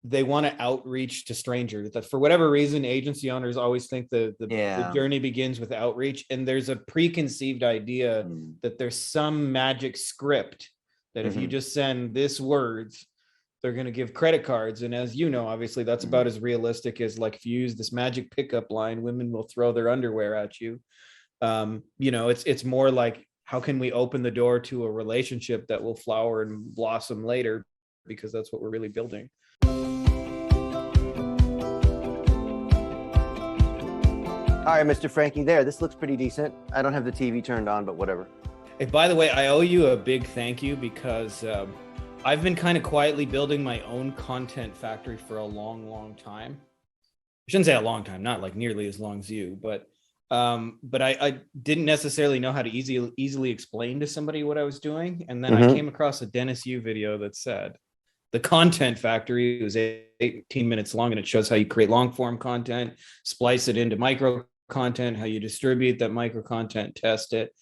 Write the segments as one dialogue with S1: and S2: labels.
S1: they want to outreach to strangers. That for whatever reason, agency owners always think the journey begins with outreach, and there's a preconceived idea that there's some magic script that if you just send this words, they're going to give credit cards. And as you know, obviously that's about as realistic as like if you use this magic pickup line, women will throw their underwear at you. You know, it's more like, how can we open the door to a relationship that will flower and blossom later? Because that's what we're really building.
S2: All right, Mr. Frankie, there. This looks pretty decent. I don't have the TV turned on, but whatever.
S1: Hey, by the way, I owe you a big thank you because I've been kind of quietly building my own content factory for a long time. I shouldn't say a long time, not like nearly as long as you, but I didn't necessarily know how to easily explain to somebody what I was doing. And then I came across a Dennis Yu video that said, the content factory was 18 minutes long, and it shows how you create long form content, splice it into micro content, how you distribute that micro content, test it.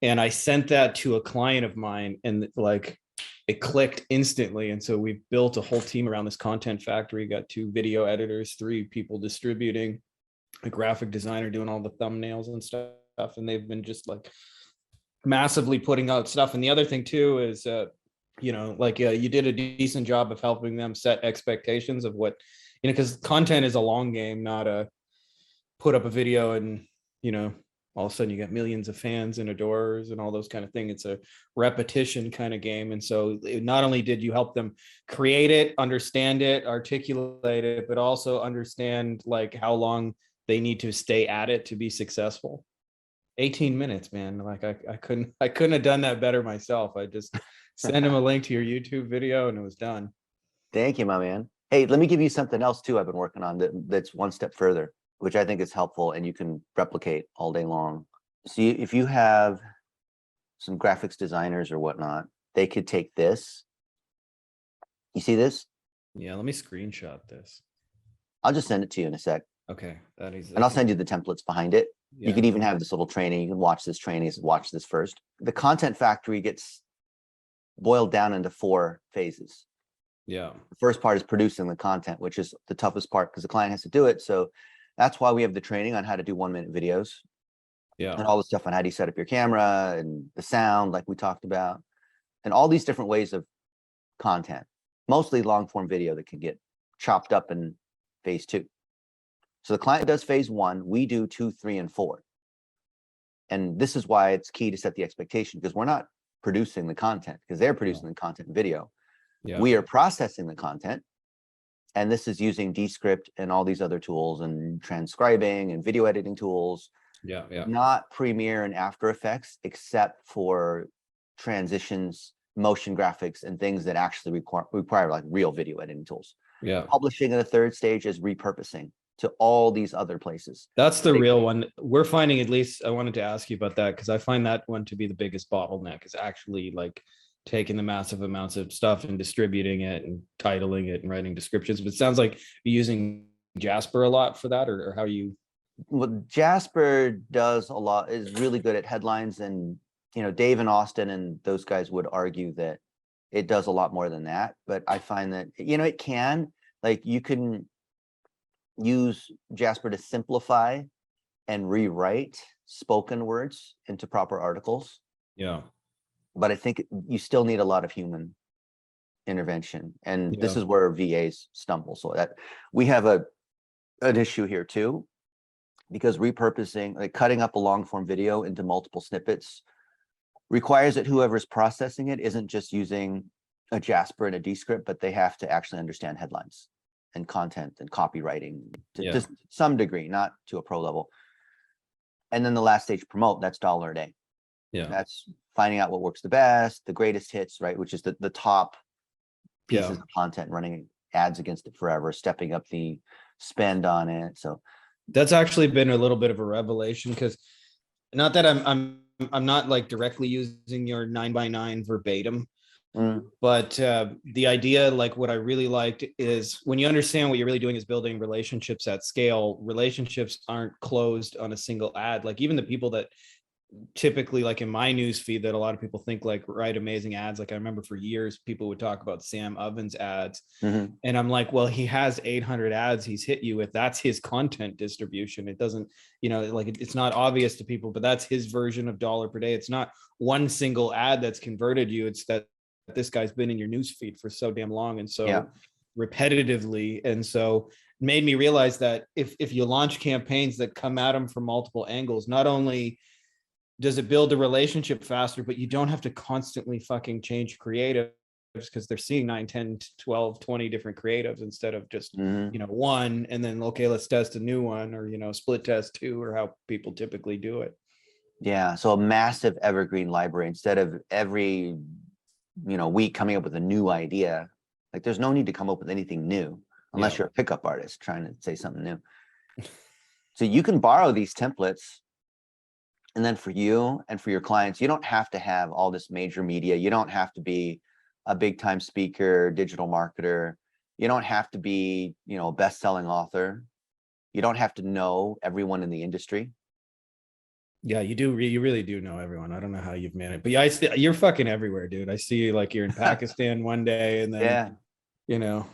S1: And I sent that to a client of mine, and like it clicked instantly. And so we've built a whole team around this content factory, got 2 video editors, 3 people distributing, a graphic designer doing all the thumbnails and stuff. And they've been just like massively putting out stuff. And the other thing too is, you know, like you did a decent job of helping them set expectations of what, you know, because content is a long game, not a put up a video and, you know, all of a sudden you get millions of fans and adorers and all those kind of things. It's a repetition kind of game. And so not only did you help them create it, understand it, articulate it, but also understand like how long they need to stay at it to be successful. 18 minutes, man. Like I couldn't have done that better myself. I just send him a link to your YouTube video and it was done.
S2: Thank you, my man. Hey, let me give you something else too I've been working on that's one step further, which I think is helpful and you can replicate all day long. See, if you have some graphics designers or whatnot, they could take this. You see this?
S1: Yeah, let me screenshot this.
S2: I'll just send it to you in a sec.
S1: Okay, that is.
S2: And I'll send you the templates behind it. Yeah. You can even have this little training. You can watch this training, watch this first. The content factory gets boiled down into 4 phases.
S1: Yeah.
S2: The first part is producing the content, which is the toughest part because the client has to do it. So that's why we have the training on how to do 1-minute videos.
S1: Yeah.
S2: And all the stuff on how do you set up your camera and the sound, like we talked about, and all these different ways of content, mostly long form video that can get chopped up in phase 2. So the client does phase 1, we do 2, 3, and 4. And this is why it's key to set the expectation, because we're not producing the content, because they're producing the content video. Yeah. We are processing the content. And this is using Descript and all these other tools and transcribing and video editing tools.
S1: Yeah, yeah.
S2: Not Premiere and After Effects, except for transitions, motion graphics, and things that actually require like real video editing tools.
S1: Yeah.
S2: Publishing in the 3rd stage is repurposing to all these other places.
S1: That's the real one. We're finding, at least I wanted to ask you about that because I find that one to be the biggest bottleneck, is actually like taking the massive amounts of stuff and distributing it and titling it and writing descriptions. But it sounds like you're using Jasper a lot for that, or how you?
S2: Well, Jasper does a lot, is really good at headlines, and you know, Dave and Austin and those guys would argue that it does a lot more than that. But I find that, you know, it can, like, you can use Jasper to simplify and rewrite spoken words into proper articles.
S1: Yeah.
S2: But I think you still need a lot of human intervention. And this is where VAs stumble. So that we have an issue here too, because repurposing, like cutting up a long form video into multiple snippets, requires that whoever's processing it isn't just using a Jasper and a Descript, but they have to actually understand headlines and content and copywriting to some degree, not to a pro level. And then the last stage, promote, that's $1 a day.
S1: Yeah.
S2: That's finding out what works the best, the greatest hits, right? Which is the top pieces of content, running ads against it forever, stepping up the spend on it. So
S1: that's actually been a little bit of a revelation, because not that I'm not like directly using your 9x9 verbatim, but the idea, like what I really liked is when you understand what you're really doing is building relationships at scale. Relationships aren't closed on a single ad. Like even the people that typically like in my news feed that a lot of people think like write amazing ads. Like I remember for years people would talk about Sam Ovens ads,
S2: Mhm.
S1: and I'm like, well, he has 800 ads he's hit you with. That's his content distribution. It doesn't, like it's not obvious to people, but that's his version of dollar per day. It's not one single ad that's converted you. It's that this guy's been in your news feed for so damn long and
S2: Yeah.
S1: so repetitively, and so made me realize that if you launch campaigns that come at them from multiple angles, not only does it build a relationship faster, but you don't have to constantly fucking change creatives because they're seeing 9, 10, 12, 20 different creatives instead of just,
S2: Mhm.
S1: one, and then, okay, let's test a new one, or, split test two, or how people typically do it.
S2: Yeah. So a massive evergreen library instead of every, week coming up with a new idea. Like there's no need to come up with anything new unless
S1: Yeah.
S2: you're a pickup artist trying to say something new. So you can borrow these templates. And then for you and for your clients, you don't have to have all this major media. You don't have to be a big time speaker, digital marketer. You don't have to be, a best-selling author. You don't have to know everyone in the industry.
S1: Yeah, you do. You really do know everyone. I don't know how you've managed, but yeah, you're fucking everywhere, dude. I see you like you're in Pakistan one day, and then,
S2: Yeah.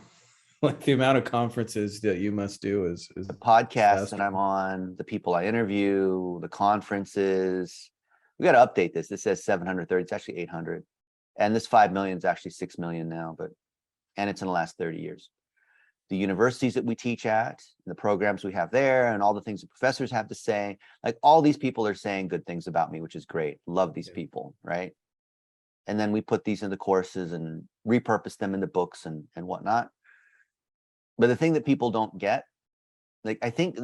S1: like the amount of conferences that you must do is
S2: The podcasts that
S1: fast.
S2: I'm on, the people I interview, the conferences. We got to update this. This says 730. It's actually 800. And this 5 million is actually 6 million now, and it's in the last 30 years. The universities that we teach at, the programs we have there, and all the things the professors have to say, like all these people are saying good things about me, which is great. Love these people, right? And then we put these into courses and repurpose them into books and whatnot. But the thing that people don't get, like I think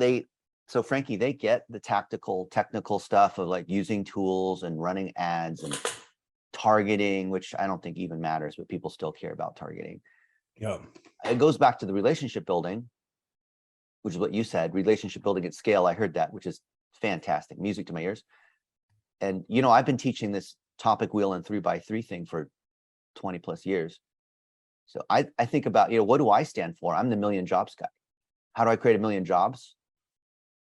S2: so Frankie, they get the technical stuff of like using tools and running ads and targeting, which I don't think even matters, but people still care about targeting.
S1: Yeah.
S2: It goes back to the relationship building, which is what you said, relationship building at scale. I heard that, which is fantastic, music to my ears. And, I've been teaching this topic wheel and 3x3 thing for 20 plus years. So I think about, what do I stand for? I'm the million jobs guy. How do I create a million jobs?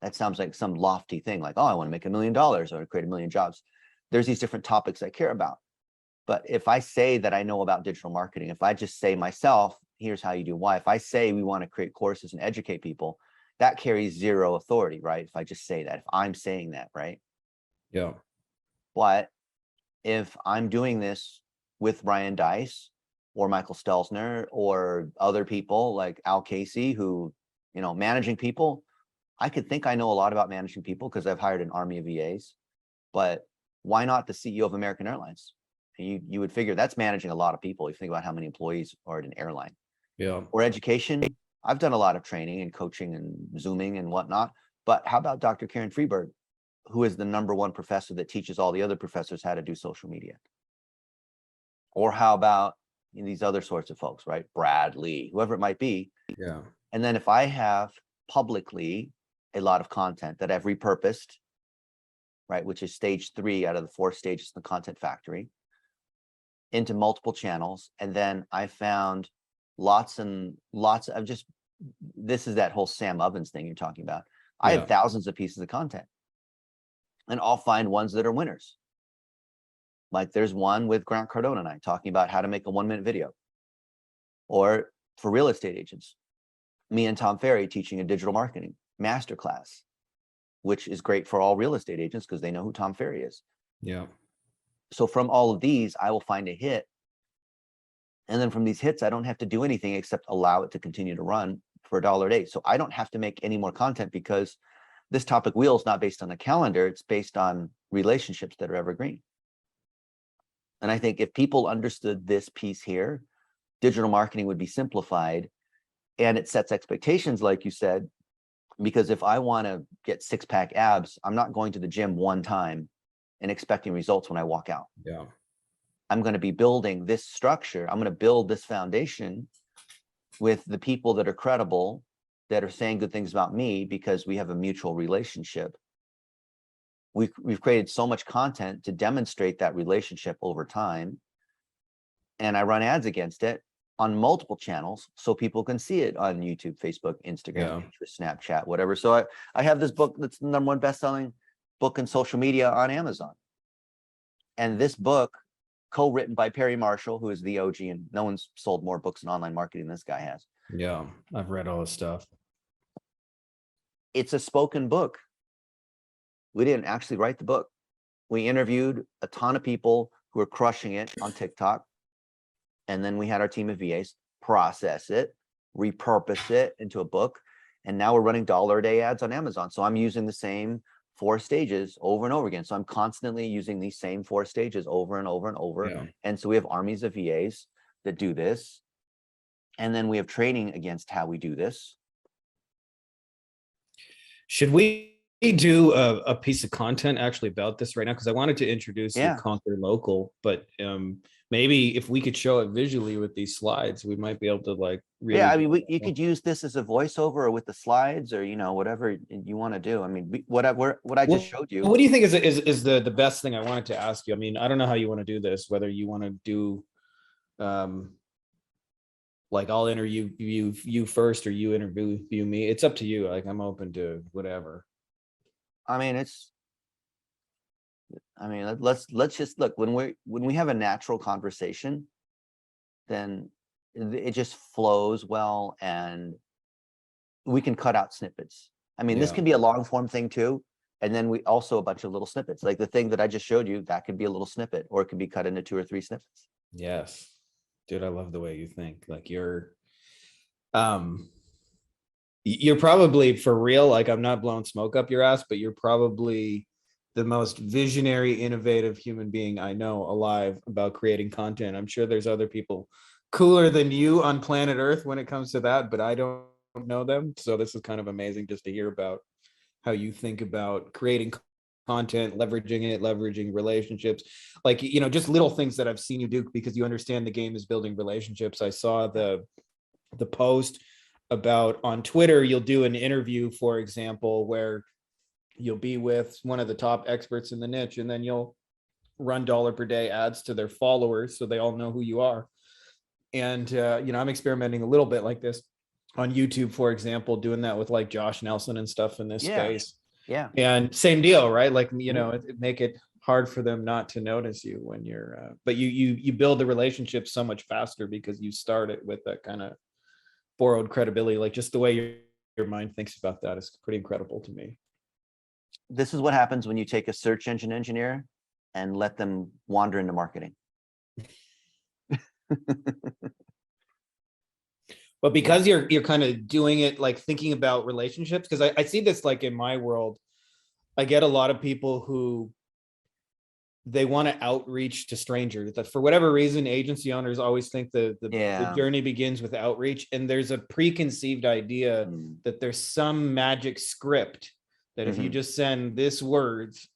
S2: That sounds like some lofty thing, like, oh, I want to make $1 million, I want to create 1 million jobs. There's these different topics I care about. But if I say that I know about digital marketing, if I just say myself, here's how you do why. If I say we want to create courses and educate people, that carries zero authority, right? If I just say that, if I'm saying that, right?
S1: Yeah.
S2: But if I'm doing this with Ryan Dice or Michael Stelzner or other people like Al Casey, who, managing people, I could think I know a lot about managing people because I've hired an army of VAs, but why not the CEO of American Airlines? You would figure that's managing a lot of people. If you think about how many employees are at an airline.
S1: Yeah.
S2: Or education. I've done a lot of training and coaching and Zooming and whatnot. But how about Dr. Karen Freeberg, who is the #1 professor that teaches all the other professors how to do social media? Or how about these other sorts of folks, right? Brad Lee, whoever it might be.
S1: Yeah.
S2: And then if I have publicly a lot of content that I've repurposed, right, which is stage 3 out of the 4 stages in the content factory, into multiple channels, and then I found lots and lots of this is that whole Sam Ovens thing you're talking about. I have thousands of pieces of content, and I'll find ones that are winners. Like there's one with Grant Cardone and I talking about how to make a 1-minute video, or for real estate agents, me and Tom Ferry teaching a digital marketing masterclass, which is great for all real estate agents because they know who Tom Ferry is.
S1: Yeah.
S2: So from all of these, I will find a hit. And then from these hits, I don't have to do anything except allow it to continue to run for $1 a day. So I don't have to make any more content because this topic wheel is not based on a calendar. It's based on relationships that are evergreen. And I think if people understood this piece here, digital marketing would be simplified, and it sets expectations, like you said, because if I want to get 6-pack abs, I'm not going to the gym one time and expecting results when I walk out.
S1: Yeah.
S2: I'm going to be building this structure. I'm going to build this foundation with the people that are credible, that are saying good things about me because we have a mutual relationship. We've created so much content to demonstrate that relationship over time. And I run ads against it on multiple channels so people can see it on YouTube, Facebook, Instagram, Pinterest, Snapchat, whatever. So I have this book that's the #1 best-selling book in social media on Amazon. And this book, co-written by Perry Marshall, who is the OG, and no one's sold more books in online marketing than this guy has.
S1: Yeah, I've read all his stuff.
S2: It's a spoken book. We didn't actually write the book. We interviewed a ton of people who are crushing it on TikTok. And then we had our team of VAs process it, repurpose it into a book. And now we're running $1 a day ads on Amazon. So I'm using the same 4 stages over and over again. So I'm constantly using these same 4 stages over and over and over.
S1: Yeah.
S2: And so we have armies of VAs that do this. And then we have training against how we do this.
S1: Should we do a piece of content actually about this right now? Because I wanted to introduce
S2: Yeah.
S1: the Conquer Local, but maybe if we could show it visually with these slides, we might be able to like really.
S2: Yeah, I mean, you could use this as a voiceover or with the slides, or whatever you want to do. I mean, what I just showed you.
S1: What do you think is the best thing? I wanted to ask you. I mean, I don't know how you want to do this. Whether you want to do, like I'll interview you first, or you interview me. It's up to you. Like I'm open to whatever.
S2: I mean, let's just look, when we have a natural conversation, then it just flows well, and we can cut out snippets. I mean, this
S1: Yeah.
S2: can be a long form thing too. And then we also a bunch of little snippets, like the thing that I just showed you, that could be a little snippet, or it could be cut into 2 or 3 snippets.
S1: Yes, dude, I love the way you think. Like you're probably for real. Like I'm not blowing smoke up your ass, but you're probably the most visionary, innovative human being I know alive about creating content. I'm sure there's other people cooler than you on planet Earth when it comes to that, but I don't know them. So this is kind of amazing just to hear about how you think about creating content, leveraging relationships, like, just little things that I've seen you do because you understand the game is building relationships. I saw the post about on Twitter, you'll do an interview, for example, where you'll be with one of the top experts in the niche, and then you'll run $1 per day ads to their followers so they all know who you are. And I'm experimenting a little bit like this on YouTube, for example, doing that with like Josh Nelson and stuff in this space.
S2: Yeah.
S1: And same deal, right? Like, make it hard for them not to notice you when you're but you build the relationship so much faster because you start it with that kind of borrowed credibility. Like just the way your mind thinks about that is pretty incredible to me.
S2: This is what happens when you take a search engine engineer and let them wander into marketing.
S1: But because you're kind of doing it, like thinking about relationships, because I see this like in my world, I get a lot of people who they want to outreach to strangers. That for whatever reason, agency owners always think the journey begins with outreach, and there's a preconceived idea that there's some magic script that if you just send this words,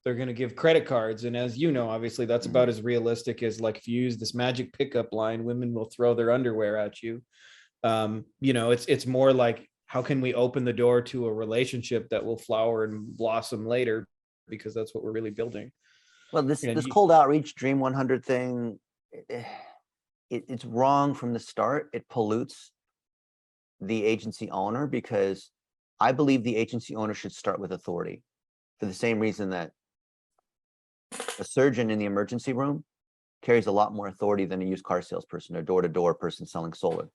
S1: they're going to give credit cards. And as you know, obviously that's about as realistic as like if you use this magic pickup line, women will throw their underwear at you. It's more like, how can we open the door to a relationship that will flower and blossom later? Because that's what we're really building.
S2: Well, this cold outreach Dream 100 thing, it's wrong from the start. It pollutes the agency owner, because I believe the agency owner should start with authority, for the same reason that a surgeon in the emergency room carries a lot more authority than a used car salesperson or door-to-door person selling solar.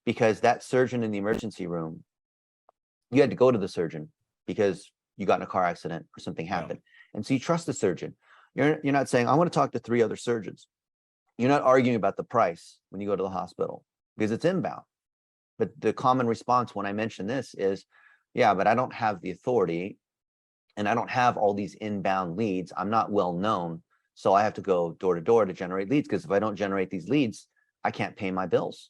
S2: Because that surgeon in the emergency room, you had to go to the surgeon because you got in a car accident or something happened. And so you trust the surgeon. You're not saying, I want to talk to 3 other surgeons. You're not arguing about the price when you go to the hospital because it's inbound. But the common response when I mention this is, yeah, but I don't have the authority and I don't have all these inbound leads. I'm not well known. So I have to go door to door to generate leads, because if I don't generate these leads, I can't pay my bills.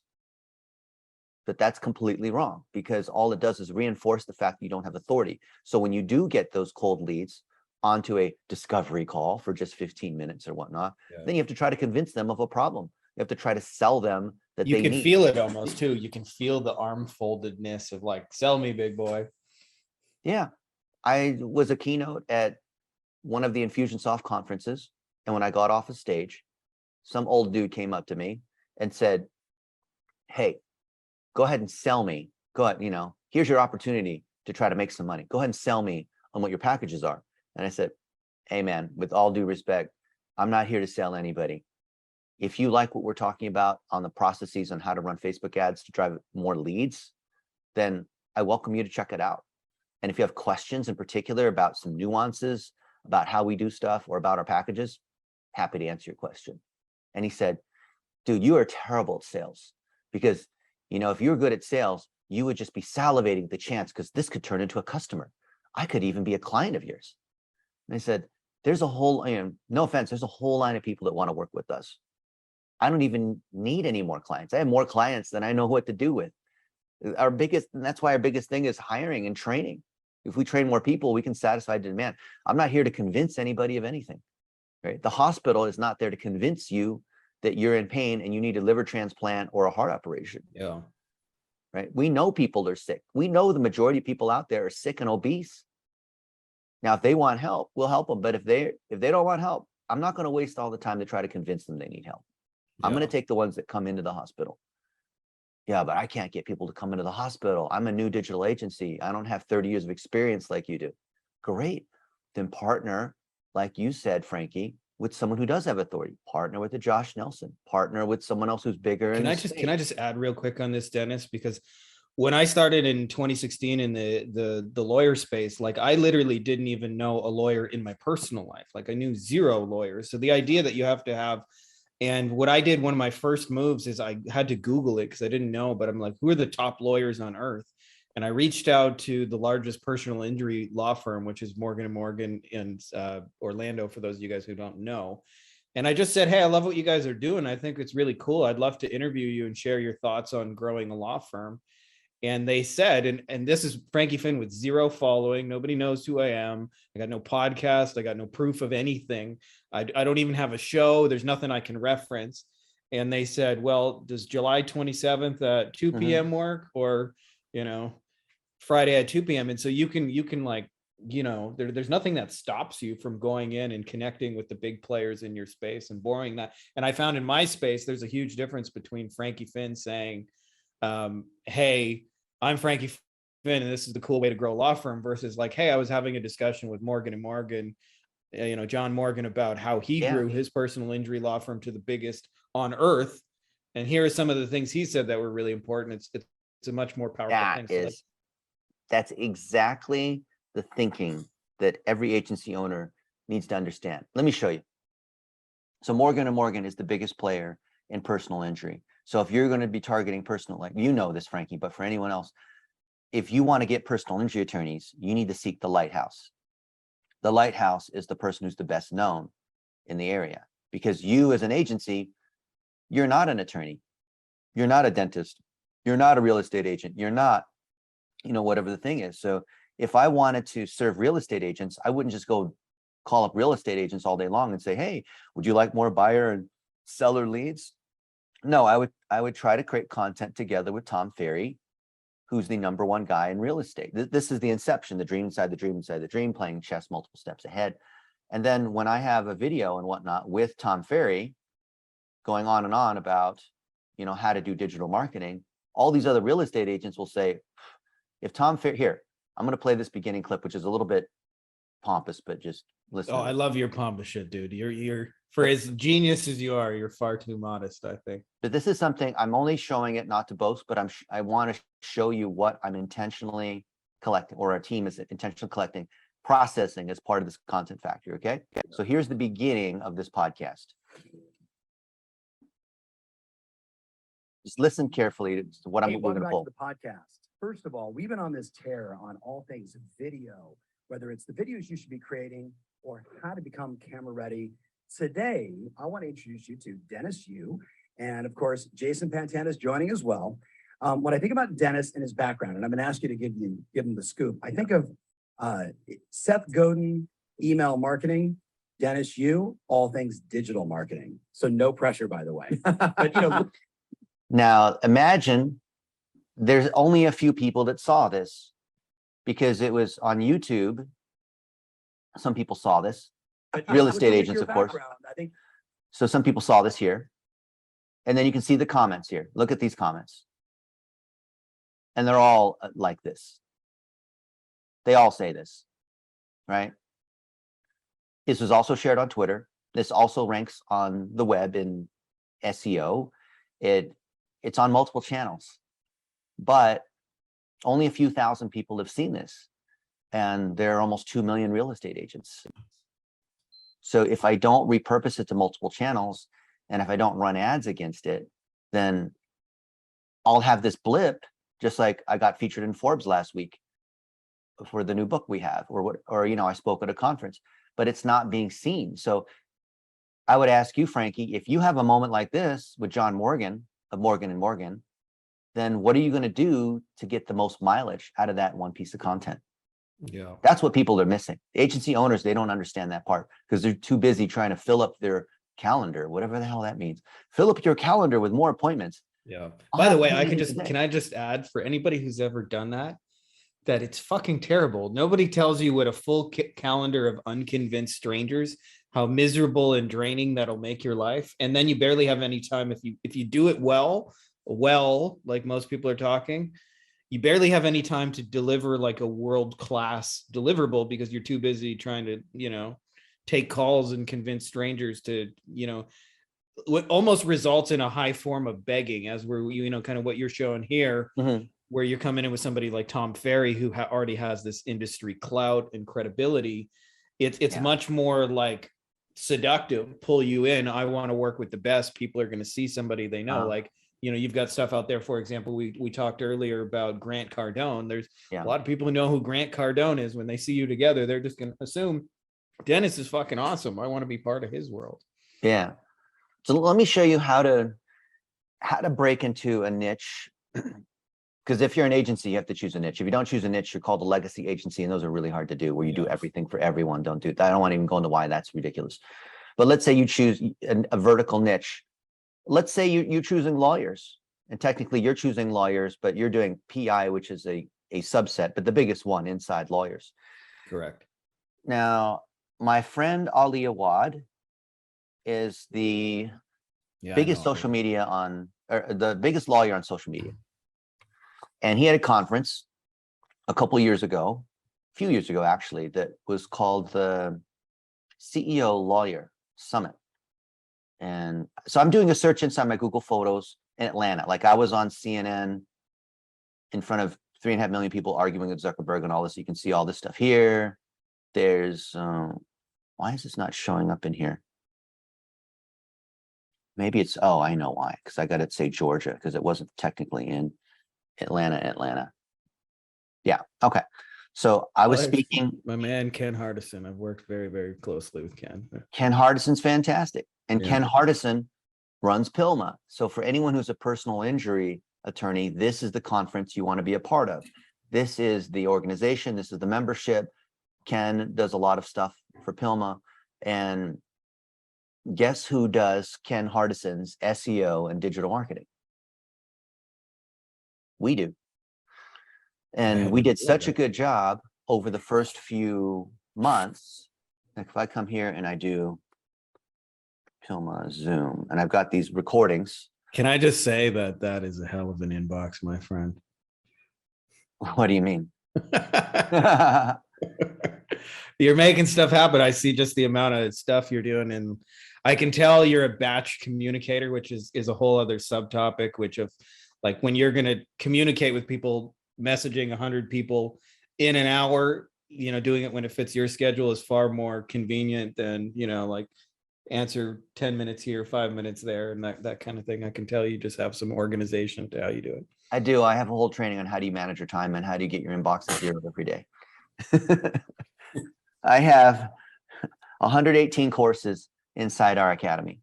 S2: But that's completely wrong, because all it does is reinforce the fact that you don't have authority. So when you do get those cold leads onto a discovery call for just 15 minutes or whatnot, then you have to try to convince them of a problem. You have to try to sell them that
S1: you can feel it almost too. You can feel the arm foldedness of like, sell me, big boy.
S2: Yeah. I was a keynote at one of the Infusionsoft conferences. And when I got off the stage, some old dude came up to me and said, hey, go ahead and sell me. Go ahead, here's your opportunity to try to make some money. Go ahead and sell me on what your packages are. And I said, hey man, with all due respect, I'm not here to sell anybody. If you like what we're talking about on the processes on how to run Facebook ads to drive more leads, then I welcome you to check it out. And if you have questions in particular about some nuances about how we do stuff or about our packages, happy to answer your question. And he said, dude, you are terrible at sales, because, you know, if you were good at sales, you would just be salivating the chance, because this could turn into a customer. I could even be a client of yours. And I said, there's a whole, you know, no offense, there's a whole line of people that want to work with us. I don't even need any more clients. I have more clients than I know what to do with. Our biggest, and that's why our biggest thing is hiring and training. If we train more people, we can satisfy the demand. I'm not here to convince anybody of anything, right? The hospital is not there to convince you that you're in pain and you need a liver transplant or a heart operation.
S1: Yeah.
S2: Right? We know people are sick. We know the majority of people out there are sick and obese. Now, if they want help, we'll help them. But if they don't want help, I'm not going to waste all the time to try to convince them they need help. I'm going to take the ones that come into the hospital. Yeah, but I can't get people to come into the hospital. I'm a new digital agency. I don't have 30 years of experience like you do. Great. Then partner, like you said, Frankie, with someone who does have authority. Partner with a Josh Nelson. Partner with someone else who's bigger.
S1: Can I just add real quick on this, Dennis? Because when I started in 2016 in the lawyer space, like I literally didn't even know a lawyer in my personal life. Like I knew zero lawyers. So the idea that you have to have, and what I did, one of my first moves is I had to Google it because I didn't know, but I'm like, who are the top lawyers on earth? And I reached out to the largest personal injury law firm, which is Morgan & Morgan in Orlando, for those of you guys who don't know. And I just said, hey, I love what you guys are doing. I think it's really cool. I'd love to interview you and share your thoughts on growing a law firm. And they said, and this is Frankie Fihn with zero following. Nobody knows who I am. I got no podcast. I got no proof of anything. I don't even have a show. There's nothing I can reference. And they said, well, does July 27th at 2 p.m. work, or, you know, Friday at 2 p.m. And so you can like, you know, there's nothing that stops you from going in and connecting with the big players in your space and borrowing that. And I found in my space, there's a huge difference between Frankie Fihn saying, hey, I'm Frankie Fihn and this is the cool way to grow a law firm, versus like, hey, I was having a discussion with Morgan & Morgan, you know, John Morgan, about how he grew his personal injury law firm to the biggest on earth. And here are some of the things he said that were really important. It's a much more powerful thing.
S2: That's exactly the thinking that every agency owner needs to understand. Let me show you. So Morgan & Morgan is the biggest player in personal injury. So if you're going to be targeting personal, like, you know this, Frankie, but for anyone else, if you want to get personal injury attorneys, you need to seek the lighthouse. The lighthouse is the person who's the best known in the area, because you as an agency, you're not an attorney. You're not a dentist. You're not a real estate agent. You're not, you know, whatever the thing is. So if I wanted to serve real estate agents, I wouldn't just go call up real estate agents all day long and say, hey, would you like more buyer and seller leads? No, I would try to create content together with Tom Ferry, who's the #1 guy in real estate. This is the inception, the dream inside the dream inside the dream, playing chess multiple steps ahead. And then when I have a video and whatnot with Tom Ferry going on and on about, you know, how to do digital marketing, all these other real estate agents will say, if Tom Ferry, here, I'm going to play this beginning clip, which is a little bit pompous, but just listen.
S1: Oh, I love your pompous shit, dude. You're for as genius as you are, you're far too modest, I think.
S2: But this is something I'm only showing it not to boast, but I want to show you what I'm intentionally collecting, or our team is intentionally collecting, processing as part of this content factory. Okay. So here's the beginning of this podcast. Just listen carefully to what we're going to pull.
S3: The podcast. First of all, we've been on this tear on all things video, whether it's the videos you should be creating or how to become camera ready. Today, I want to introduce you to Dennis Yu, and of course, Jason Pantana is joining as well. When I think about Dennis and his background, and I'm going to ask you to give him the scoop, I think of Seth Godin, email marketing, Dennis Yu, all things digital marketing. So no pressure, by the way. But you know.
S2: Now imagine there's only a few people that saw this, because it was on YouTube. Some people saw this, real estate agents, of course.
S3: I think.
S2: So some people saw this here, and then you can see the comments here. Look at these comments. And they're all like this. They all say this, right? This was also shared on Twitter. This also ranks on the web in SEO. It's on multiple channels, but only a few thousand people have seen this. And there are almost 2 million real estate agents. So if I don't repurpose it to multiple channels, and if I don't run ads against it, then I'll have this blip, just like I got featured in Forbes last week for the new book we have, or I spoke at a conference, but it's not being seen. So I would ask you, Frankie, if you have a moment like this with John Morgan of Morgan and Morgan, then what are you going to do to get the most mileage out of that one piece of content?
S1: Yeah.
S2: That's what people are missing. The agency owners, they don't understand that part because they're too busy trying to fill up their calendar, whatever the hell that means. Fill up your calendar with more appointments.
S1: Yeah. By the way, can I just add, for anybody who's ever done that it's fucking terrible. Nobody tells you what a full calendar of unconvinced strangers, how miserable and draining that'll make your life. And then you barely have any time if you do it well, like most people are talking, you barely have any time to deliver like a world-class deliverable because you're too busy trying to, take calls and convince strangers to, what almost results in a high form of begging, as we're, kind of what you're showing here, where you're coming in with somebody like Tom Ferry, who already has this industry clout and credibility. It's much more like seductive, pull you in. I want to work with the best. People are going to see somebody they know. Like, you've got stuff out there. For example, we talked earlier about Grant Cardone. There's a lot of people who know who Grant Cardone is. When they see you together, they're just going to assume Dennis is fucking awesome. I want to be part of his world.
S2: Yeah. So let me show you how to break into a niche. Because if you're an agency, you have to choose a niche. If you don't choose a niche, you're called a legacy agency, and those are really hard to do, where you do everything for everyone. Don't do that. I don't want to even go into why that's ridiculous. But let's say you choose a vertical niche. Let's say you're choosing lawyers, and technically you're choosing lawyers, but you're doing PI, which is a subset, but the biggest one inside lawyers.
S1: Correct.
S2: Now, my friend Ali Awad is the biggest social media the biggest lawyer on social media. And he had a conference a few years ago, actually, that was called the CEO Lawyer Summit. And so I'm doing a search inside my Google Photos in Atlanta. Like, I was on CNN in front of 3.5 million people arguing with Zuckerberg and all this. You can see all this stuff here. There's, why is this not showing up in here? Maybe it's, I know why, because I got to say Georgia, because it wasn't technically in Atlanta. Yeah. Okay. So I was speaking.
S1: My man, Ken Hardison. I've worked very, very closely with Ken.
S2: Ken Hardison's fantastic. And Ken Hardison runs PILMA. So for anyone who's a personal injury attorney, this is the conference you want to be a part of. This is the organization. This is the membership. Ken does a lot of stuff for PILMA. And guess who does Ken Hardison's SEO and digital marketing? We do. And we did such a good job over the first few months. Like, if I come here and I do PILMA Zoom, and I've got these recordings.
S1: Can I just say that is a hell of an inbox, my friend?
S2: What do you mean?
S1: You're making stuff happen. I see just the amount of stuff you're doing, and I can tell you're a batch communicator, which is a whole other subtopic, which of like when you're going to communicate with people, messaging 100 people in an hour, doing it when it fits your schedule is far more convenient than, like answer 10 minutes here, 5 minutes there, and that kind of thing. I can tell you just have some organization to how you do it.
S2: I do. I have a whole training on how do you manage your time and how do you get your inbox to zero every day. I have 118 courses inside our academy.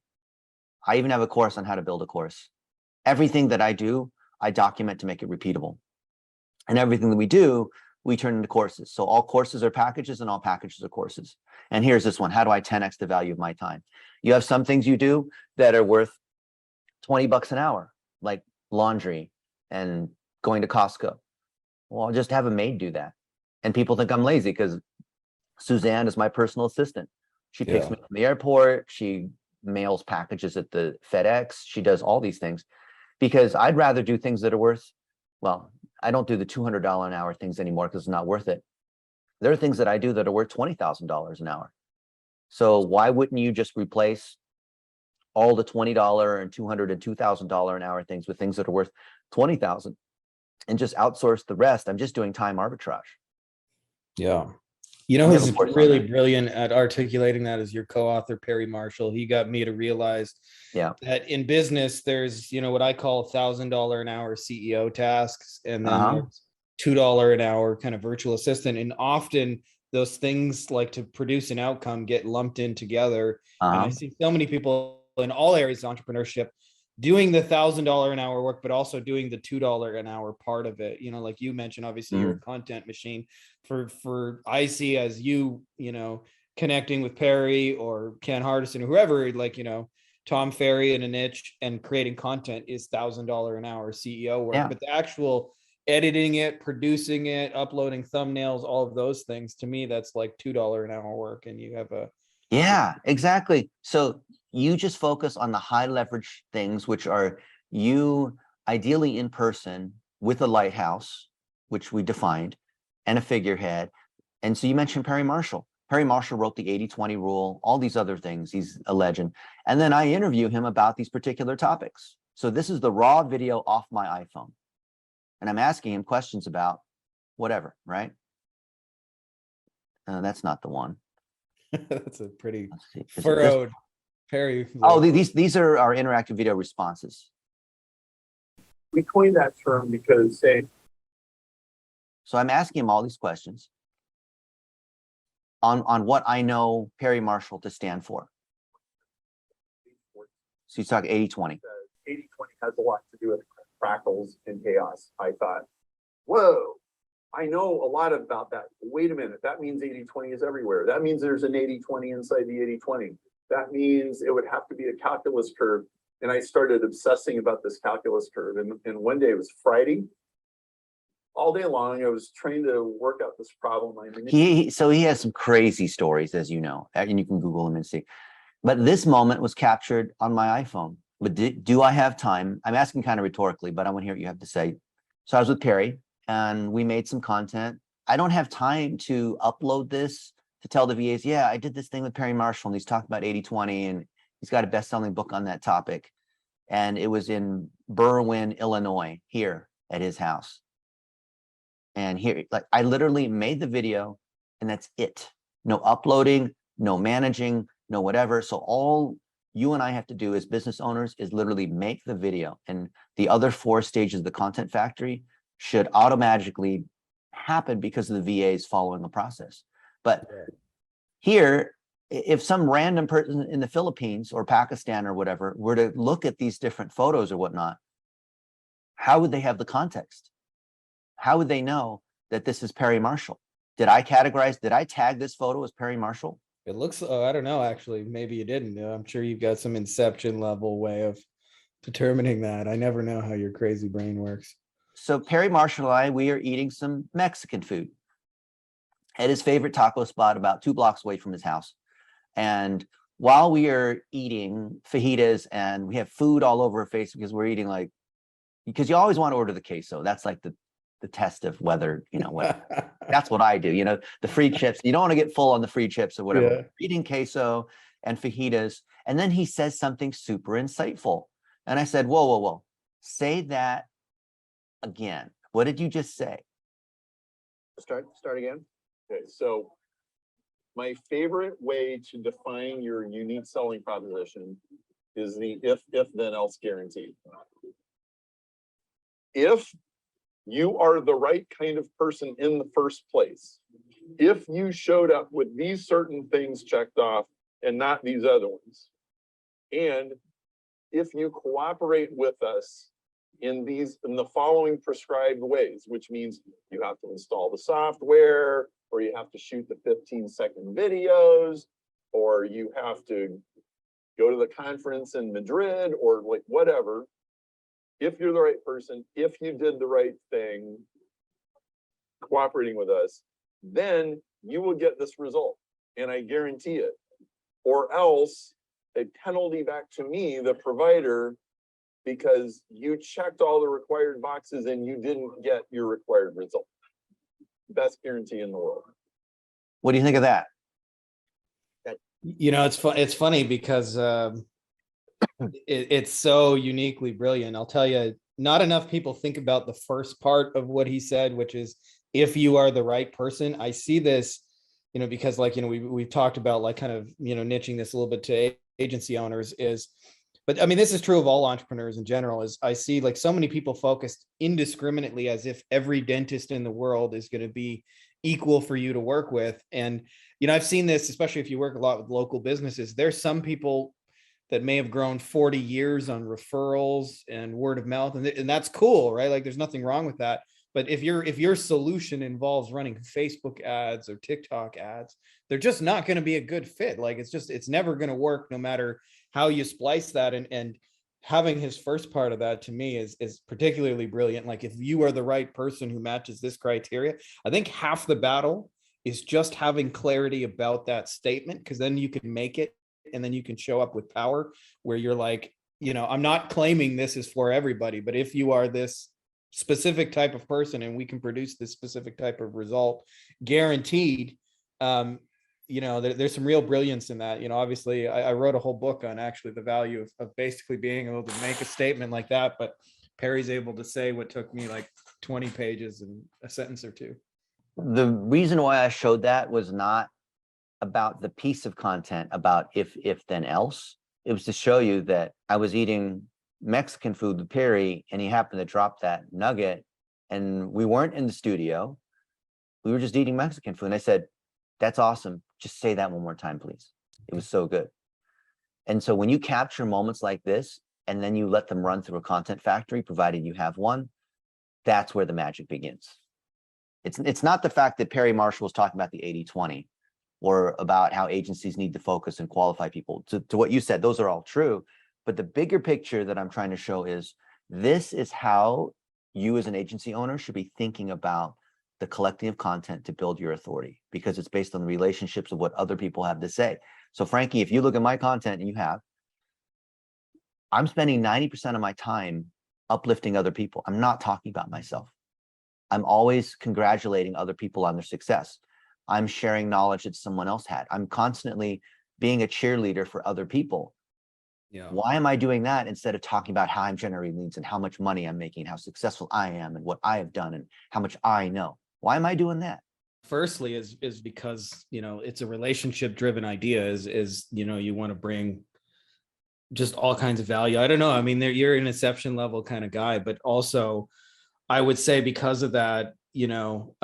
S2: I even have a course on how to build a course. Everything that I do, I document to make it repeatable. And everything that we do, we turn into courses. So all courses are packages and all packages are courses. And here's this one. How do I 10x the value of my time? You have some things you do that are worth $20 an hour, like laundry and going to Costco. Well, I'll just have a maid do that. And people think I'm lazy because Suzanne is my personal assistant. She picks me from the airport. She mails packages at the FedEx. She does all these things because I'd rather do things that are worth, well, I don't do the $200 an hour things anymore because it's not worth it. There are things that I do that are worth $20,000 an hour. So why wouldn't you just replace all the $20 and $200 and $2,000 an hour things with things that are worth 20,000 and just outsource the rest? I'm just doing time arbitrage.
S1: Yeah. You know
S2: We have
S1: who's
S2: a course on
S1: really
S2: that.
S1: brilliant at articulating that is your co-author, Perry Marshall. He got me to realize
S2: Yeah.
S1: that in business, there's, what I call $1,000 an hour CEO tasks, and then there's $2 an hour kind of virtual assistant. And often those things like to produce an outcome get lumped in together. And I see so many people in all areas of entrepreneurship doing the $1,000 an hour work, but also doing the $2 an hour part of it. Like you mentioned, obviously you're a content machine. For I see as connecting with Perry or Ken Hardison or whoever, like, Tom Ferry in a niche and creating content is $1,000 an hour CEO work.
S2: Yeah.
S1: But the actual editing it, producing it, uploading thumbnails, all of those things, to me, that's like $2 an hour work. And you have
S2: Yeah, exactly. So you just focus on the high leverage things, which are you ideally in person with a lighthouse, which we defined, and a figurehead. And so you mentioned Perry Marshall. Perry Marshall wrote the 80-20 rule, all these other things. He's a legend. And then I interview him about these particular topics. So this is the raw video off my iPhone. And I'm asking him questions about whatever, right? That's not the one.
S1: that's a pretty
S2: Is
S1: furrowed Perry.
S2: Oh, these are our interactive video responses.
S4: We coined that term because
S2: So I'm asking him all these questions on what I know Perry Marshall to stand for. So you talk 80-20.
S4: 80-20 has a lot to do with crackles and chaos. I thought, whoa, I know a lot about that. Wait a minute, that means 80-20 is everywhere. That means there's an 80-20 inside the 80-20. That means it would have to be a calculus curve. And I started obsessing about this calculus curve. And one day, it was Friday. All day long, I was trying to work out this problem.
S2: So he has some crazy stories, as you know, and you can Google them and see. But this moment was captured on my iPhone. But do I have time? I'm asking kind of rhetorically, but I want to hear what you have to say. So I was with Perry and we made some content. I don't have time to upload this to tell the VAs, yeah, I did this thing with Perry Marshall and he's talking about 80-20 and he's got a best-selling book on that topic. And it was in Berwyn, Illinois, here at his house. And here, like, I literally made the video and that's it. No uploading, no managing, no whatever. So all you and I have to do as business owners is literally make the video, and the other 4 stages of the content factory should automatically happen because of the VAs following the process. But here, if some random person in the Philippines or Pakistan or whatever were to look at these different photos or whatnot, how would they have the context? How would they know that this is Perry Marshall? Did I tag this photo as Perry Marshall?
S1: It looks, I don't know, actually, maybe you didn't. I'm sure you've got some inception level way of determining that. I never know how your crazy brain works.
S2: So Perry Marshall and I, we are eating some Mexican food at his favorite taco spot about 2 blocks away from his house. And while we are eating fajitas and we have food all over our face because we're eating because you always want to order the queso. That's like the test of whether, what. That's what I do, the free chips. You don't want to get full on the free chips or whatever. Yeah. Eating queso and fajitas. And then he says something super insightful. And I said, whoa. Say that again. What did you just say?
S4: Start again. Okay, so my favorite way to define your unique selling proposition is the if then else guarantee. If you are the right kind of person in the first place, if you showed up with these certain things checked off and not these other ones, and if you cooperate with us in the following prescribed ways, which means you have to install the software, or you have to shoot the 15-second videos, or you have to go to the conference in Madrid, or like whatever. If you're the right person, if you did the right thing, cooperating with us, then you will get this result, and I guarantee it. Or else a penalty back to me, the provider, because you checked all the required boxes and you didn't get your required result. Best guarantee in the world.
S2: What do you think of that?
S1: You know, it's funny because it's so uniquely brilliant. I'll tell you, not enough people think about the first part of what he said, which is if you are the right person. I see this, you know, because like, you know, we've talked about like kind of, you know, niching this a little bit to agency owners is, but I mean, this is true of all entrepreneurs in general, is I see like so many people focused indiscriminately as if every dentist in the world is going to be equal for you to work with. And, you know, I've seen this, especially if you work a lot with local businesses, there's some people that may have grown 40 years on referrals and word of mouth. And that's cool, right? Like there's nothing wrong with that. But if your solution involves running Facebook ads or TikTok ads, they're just not going to be a good fit. Like it's never going to work no matter how you splice that. And having his first part of that to me is particularly brilliant. Like if you are the right person who matches this criteria, I think half the battle is just having clarity about that statement, because then you can make it and then you can show up with power where you're like, you know, I'm not claiming this is for everybody, but if you are this specific type of person and we can produce this specific type of result guaranteed, you know, there's some real brilliance in that. You know, obviously I wrote a whole book on actually the value of basically being able to make a statement like that, but Perry's able to say what took me like 20 pages in a sentence or two.
S2: The reason why I showed that was not about the piece of content about if then else. It was to show you that I was eating Mexican food with Perry and he happened to drop that nugget and we weren't in the studio. We were just eating Mexican food. And I said, that's awesome. Just say that one more time, please. It was so good. And so when you capture moments like this and then you let them run through a content factory, provided you have one, that's where the magic begins. It's not the fact that Perry Marshall was talking about the 80-20 or about how agencies need to focus and qualify people. To what you said, those are all true. But the bigger picture that I'm trying to show is this is how you as an agency owner should be thinking about the collecting of content to build your authority, because it's based on the relationships of what other people have to say. So Frankie, if you look at my content and I'm spending 90% of my time uplifting other people. I'm not talking about myself. I'm always congratulating other people on their success. I'm sharing knowledge that someone else had. I'm constantly being a cheerleader for other people.
S1: Yeah.
S2: Why am I doing that instead of talking about how I'm generating leads and how much money I'm making, how successful I am and what I have done and how much I know? Why am I doing that?
S1: Firstly is because, you know, it's a relationship driven idea is, you know, you want to bring just all kinds of value. I don't know. I mean, you're an inception level kind of guy, but also I would say because of that, you know,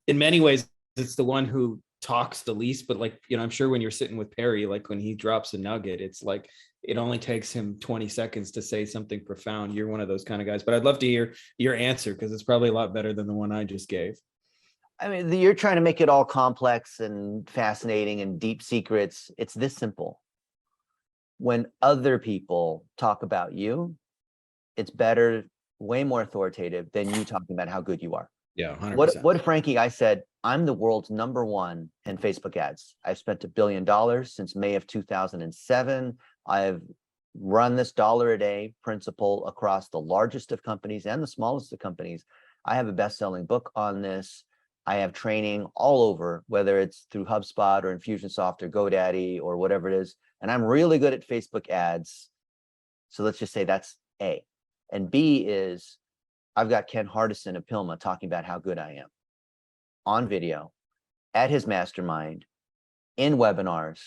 S1: in many ways, it's the one who talks the least, but like, you know, I'm sure when you're sitting with Perry, like when he drops a nugget, it's like, it only takes him 20 seconds to say something profound. You're one of those kind of guys, but I'd love to hear your answer because it's probably a lot better than the one I just gave.
S2: I mean, you're trying to make it all complex and fascinating and deep secrets. It's this simple. When other people talk about you, it's better, way more authoritative than you talking about how good you are.
S1: Yeah, 100%.
S2: What Frankie, I said, I'm the world's #1 in Facebook ads. I've spent $1 billion since May of 2007. I've run this dollar a day principle across the largest of companies and the smallest of companies. I have a best-selling book on this. I have training all over, whether it's through HubSpot or Infusionsoft or GoDaddy or whatever it is. And I'm really good at Facebook ads. So let's just say that's A. And B is I've got Ken Hardison of Pilma talking about how good I am on video at his mastermind in webinars.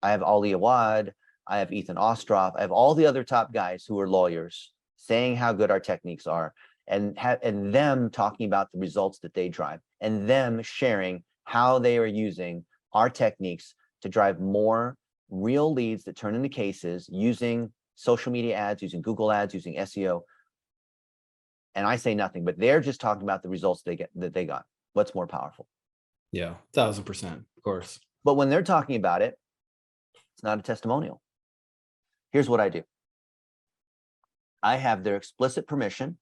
S2: I have Ali Awad. I have Ethan Ostroff. I have all the other top guys who are lawyers saying how good our techniques are and them talking about the results that they drive and them sharing how they are using our techniques to drive more real leads that turn into cases using social media ads, using Google ads, using SEO. And I say nothing, but they're just talking about the results that they got. What's more powerful?
S1: Yeah, 1000%, of course.
S2: But when they're talking about it, it's not a testimonial. Here's what I do. I have their explicit permission.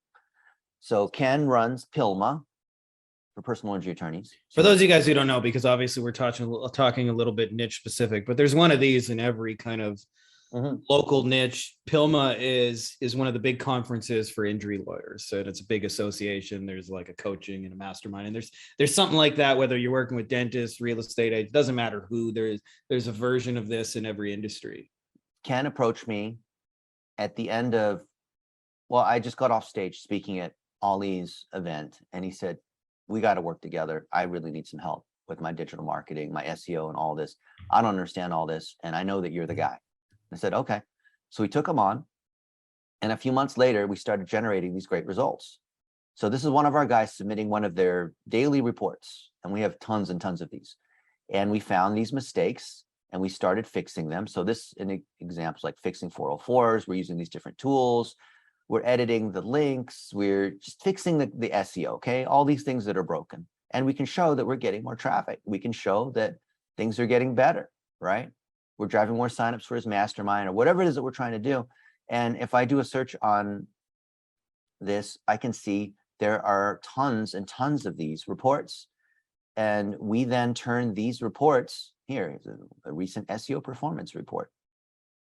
S2: So Ken runs Pilma for personal injury attorneys.
S1: For those of you guys who don't know, because obviously we're talking a little bit niche specific, but there's one of these in every kind of local niche. PILMA is one of the big conferences for injury lawyers. So it's a big association. There's like a coaching and a mastermind, and there's something like that, whether you're working with dentists, real estate agents, doesn't matter who, there's a version of this in every industry.
S2: Ken approached me at the end of, well, I just got off stage speaking at Ollie's event, and he said, we got to work together. I really need some help with my digital marketing, my SEO and all this. I don't understand all this, and I know that you're the guy. I said, okay. So we took him on, and a few months later, we started generating these great results. So this is one of our guys submitting one of their daily reports, and we have tons and tons of these. And we found these mistakes, and we started fixing them. So this, in examples like fixing 404s, we're using these different tools. We're editing the links. We're just fixing the SEO, okay? All these things that are broken. And we can show that we're getting more traffic. We can show that things are getting better, right? We're driving more signups for his mastermind or whatever it is that we're trying to do. And if I do a search on this, I can see there are tons and tons of these reports. And we then turn these reports, here is a recent SEO performance report.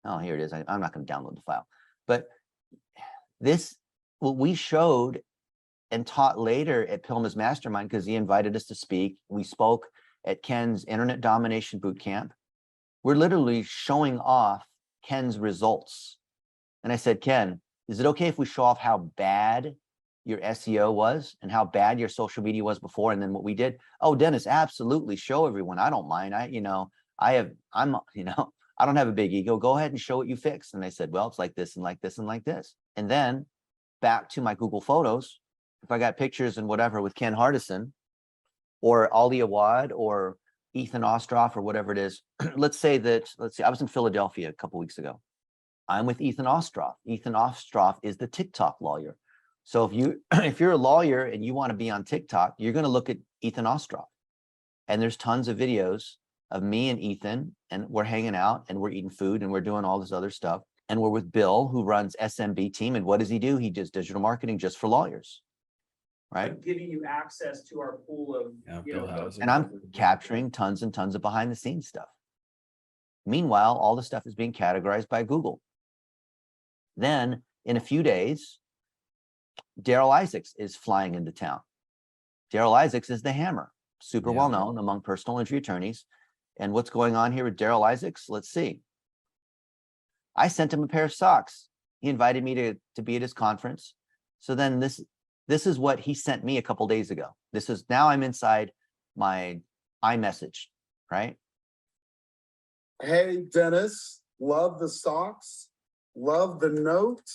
S2: Oh, here it is. I'm not going to download the file. But this, what we showed and taught later at PILMA's Mastermind, because he invited us to speak. We spoke at Ken's Internet Domination Bootcamp. We're literally showing off Ken's results. And I said, Ken, is it okay if we show off how bad your SEO was and how bad your social media was before? And then what we did, oh, Dennis, absolutely, show everyone. I don't mind. I don't have a big ego. Go ahead and show what you fixed. And they said, well, it's like this and like this and like this. And then back to my Google Photos, if I got pictures and whatever with Ken Hardison or Ali Awad or Ethan Ostroff or whatever it is, let's say I was in Philadelphia a couple weeks ago. I'm with Ethan Ostroff. Ethan Ostroff is the TikTok lawyer. So if you're a lawyer and you want to be on TikTok, you're going to look at Ethan Ostroff. And there's tons of videos of me and Ethan, and we're hanging out and we're eating food and we're doing all this other stuff. And we're with Bill, who runs SMB team. And what does he do? He does digital marketing just for lawyers, right?
S5: I'm giving you access to our pool of,
S2: And I'm capturing tons and tons of behind the scenes stuff. Meanwhile, all the stuff is being categorized by Google. Then in a few days, Daryl Isaacs is flying into town. Daryl Isaacs is the Hammer, super well known among personal injury attorneys. And what's going on here with Daryl Isaacs? Let's see. I sent him a pair of socks. He invited me to be at his conference. So then this is what he sent me a couple days ago. This is, now I'm inside my iMessage, right?
S6: Hey, Dennis, love the socks. Love the note.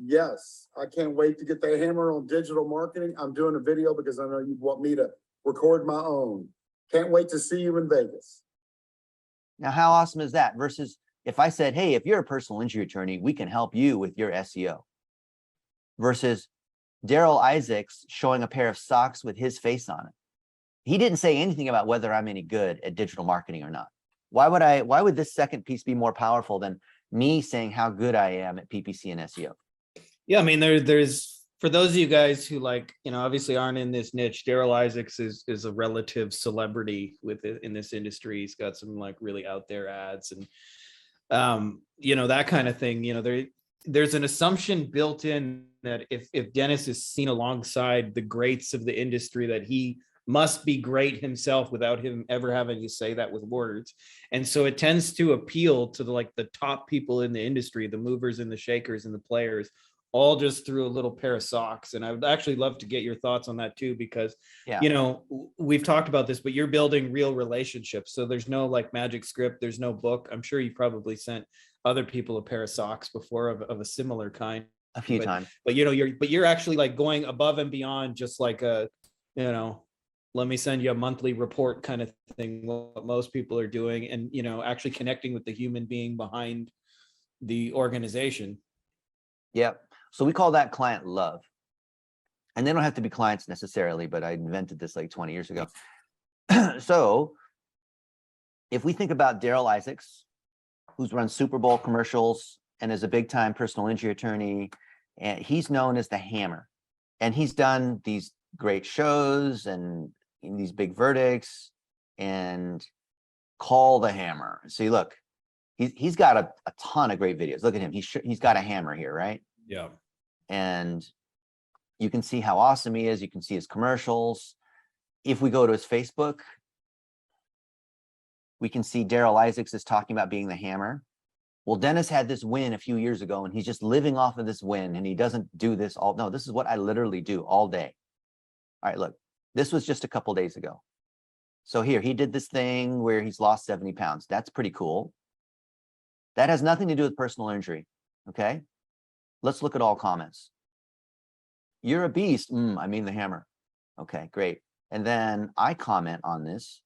S6: Yes, I can't wait to get the hammer on digital marketing. I'm doing a video because I know you want me to record my own. Can't wait to see you in Vegas.
S2: Now, how awesome is that? Versus if I said, hey, if you're a personal injury attorney, we can help you with your SEO. Versus Daryl Isaacs showing a pair of socks with his face on it. He didn't say anything about whether I'm any good at digital marketing or not. Why would this second piece be more powerful than me saying how good I am at PPC and SEO?
S1: Yeah, I mean, there's for those of you guys who obviously aren't in this niche, Daryl Isaacs is a relative celebrity in this industry. He's got some really out there ads and that kind of thing. There's an assumption built in that if Dennis is seen alongside the greats of the industry, that he must be great himself without him ever having to say that with words. And so it tends to appeal to the top people in the industry, the movers and the shakers and the players, all just through a little pair of socks. And I would actually love to get your thoughts on that too, because, we've talked about this, but you're building real relationships. So there's no magic script. There's no book. I'm sure you probably sent other people a pair of socks before of a similar kind.
S2: A few times.
S1: But you're actually going above and beyond just let me send you a monthly report kind of thing, what most people are doing, and actually connecting with the human being behind the organization.
S2: Yep. So we call that client love. And they don't have to be clients necessarily, but I invented this 20 years ago. So if we think about Daryl Isaacs, who's run Super Bowl commercials and is a big time personal injury attorney, and he's known as the Hammer, and he's done these great shows and these big verdicts and call the Hammer. See, look, he's got a ton of great videos. Look at him. He's got a hammer here, right?
S1: Yeah.
S2: And you can see how awesome he is. You can see his commercials. If we go to his Facebook, we can see Daryl Isaacs is talking about being the hammer. Well, Dennis had this win a few years ago, and he's just living off of this win, and he doesn't do this all. No, this is what I literally do all day. All right, look, this was just a couple days ago. So here, he did this thing where he's lost 70 pounds. That's pretty cool. That has nothing to do with personal injury, okay? Let's look at all comments. You're a beast. I mean the hammer. Okay, great. And then I comment on this,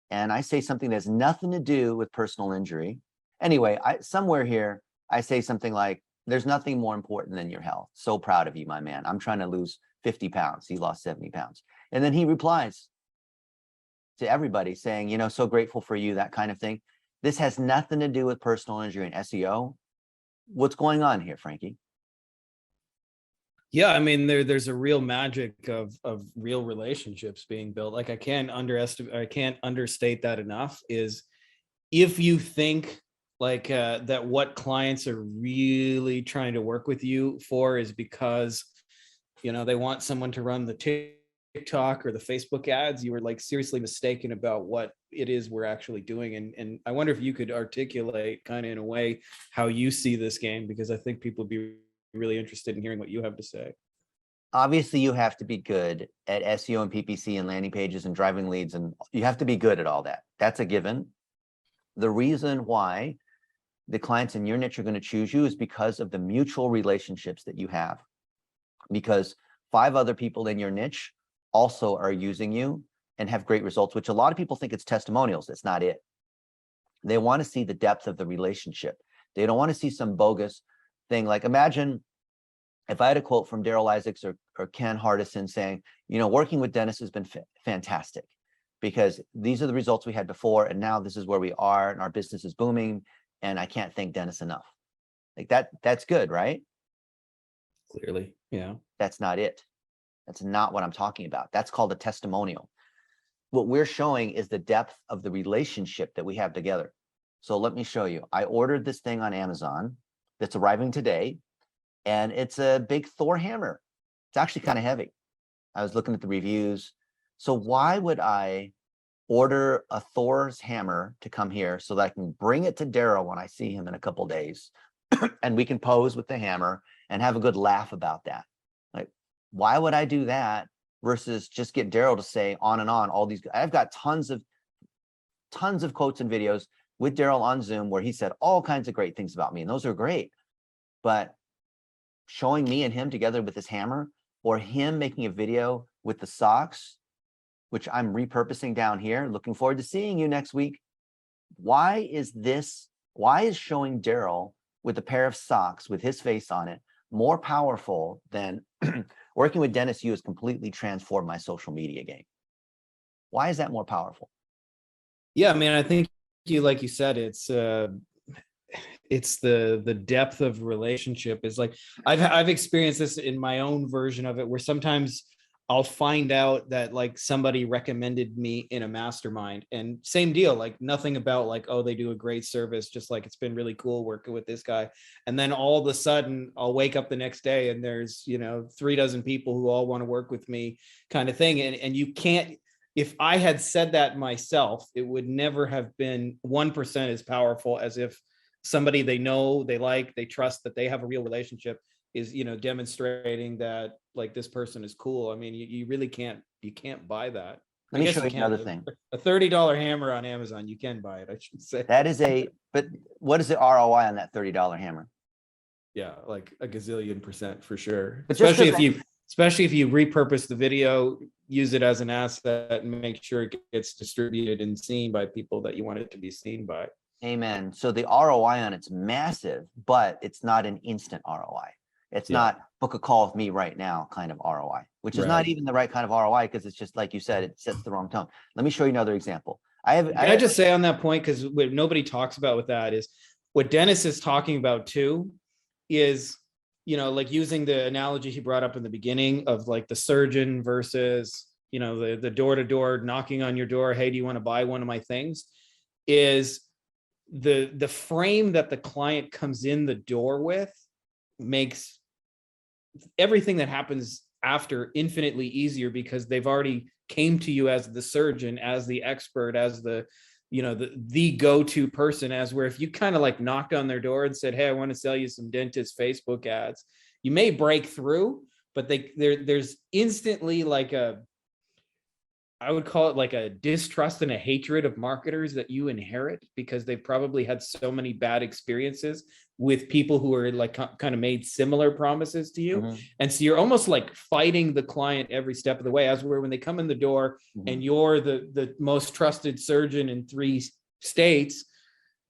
S2: and I say something that has nothing to do with personal injury. Anyway, somewhere here, I say something like, there's nothing more important than your health. So proud of you, my man. I'm trying to lose 50 pounds. He lost 70 pounds. And then he replies to everybody saying, you know, so grateful for you, that kind of thing. This has nothing to do with personal injury and SEO. What's going on here, Frankie?
S1: Yeah, I mean, there's a real magic of real relationships being built. Like I can't understate that enough. Is if you think like that what clients are really trying to work with you for is because, you know, they want someone to run the TikTok or the Facebook ads, you were like seriously mistaken about what it is we're actually doing. And I wonder if you could articulate kind of in a way how you see this game, because I think people would be really interested in hearing what you have to say.
S2: Obviously, you have to be good at SEO and PPC and landing pages and driving leads, and you have to be good at all that. That's a given. The reason why the clients in your niche are going to choose you is because of the mutual relationships that you have. Because 5 other people in your niche also are using you and have great results, which a lot of people think it's testimonials. That's not it. They want to see the depth of the relationship. They don't want to see some bogus thing. Like imagine if I had a quote from Daryl Isaacs or Ken Hardison saying, you know, working with Dennis has been fantastic because these are the results we had before, and now this is where we are, and our business is booming, and I can't thank Dennis enough. Like that's good, right?
S1: Clearly, yeah.
S2: That's not it. That's not what I'm talking about. That's called a testimonial. What we're showing is the depth of the relationship that we have together. So let me show you. I ordered this thing on Amazon that's arriving today, and it's a big Thor hammer. It's actually kind of heavy. I was looking at the reviews. So why would I order a Thor's hammer to come here so that I can bring it to Daryl when I see him in a couple days and we can pose with the hammer and have a good laugh about that? Like, why would I do that versus just get Daryl to say on and on all these? I've got tons of quotes and videos with Daryl on Zoom where he said all kinds of great things about me, and those are great. But showing me and him together with his hammer, or him making a video with the socks, which I'm repurposing down here, looking forward to seeing you next week. Why is showing Daryl with a pair of socks with his face on it more powerful than working with Dennis Yu has completely transformed my social media game? Why is that more powerful?
S1: Yeah, I mean, I think like you said, it's the depth of relationship is like I've experienced this in my own version of it, where sometimes I'll find out that like somebody recommended me in a mastermind, and same deal, like nothing about like, oh, they do a great service, just like it's been really cool working with this guy. And then all of a sudden I'll wake up the next day and there's, you know, 36 people who all want to work with me kind of thing. And you can't, if I had said that myself, it would never have been 1% as powerful as if somebody they know, they like, they trust, that they have a real relationship is, you know, demonstrating that like this person is cool. I mean, you really can't buy that.
S2: Let me show you another thing.
S1: A $30 hammer on Amazon, you can buy it, I should say.
S2: That is but what is the ROI on that $30 hammer?
S1: Yeah, like a gazillion percent for sure.
S2: But
S1: especially if you repurpose the video, use it as an asset, and make sure it gets distributed and seen by people that you want it to be seen by.
S2: Amen. So the ROI on it's massive, but it's not an instant ROI. It's not book a call with me right now kind of ROI, which is not even the right kind of ROI, because it's just like you said, it sets the wrong tone. Let me show you another example. Can
S1: I just say on that point, because what nobody talks about with that is what Dennis is talking about too, is, you know, like using the analogy he brought up in the beginning of like the surgeon versus, you know, the door-to-door knocking on your door, hey, do you want to buy one of my things? Is the frame that the client comes in the door with makes everything that happens after infinitely easier, because they've already came to you as the surgeon, as the expert, as the, you know, the go-to person. As where if you kind of like knocked on their door and said, hey, I want to sell you some dentist Facebook ads, you may break through, but there's instantly like I would call it like a distrust and a hatred of marketers that you inherit, because they've probably had so many bad experiences with people who are like kind of made similar promises to you.
S2: Mhm.
S1: And so you're almost like fighting the client every step of the way, as where when they come in the door and you're the most trusted surgeon in 3 states,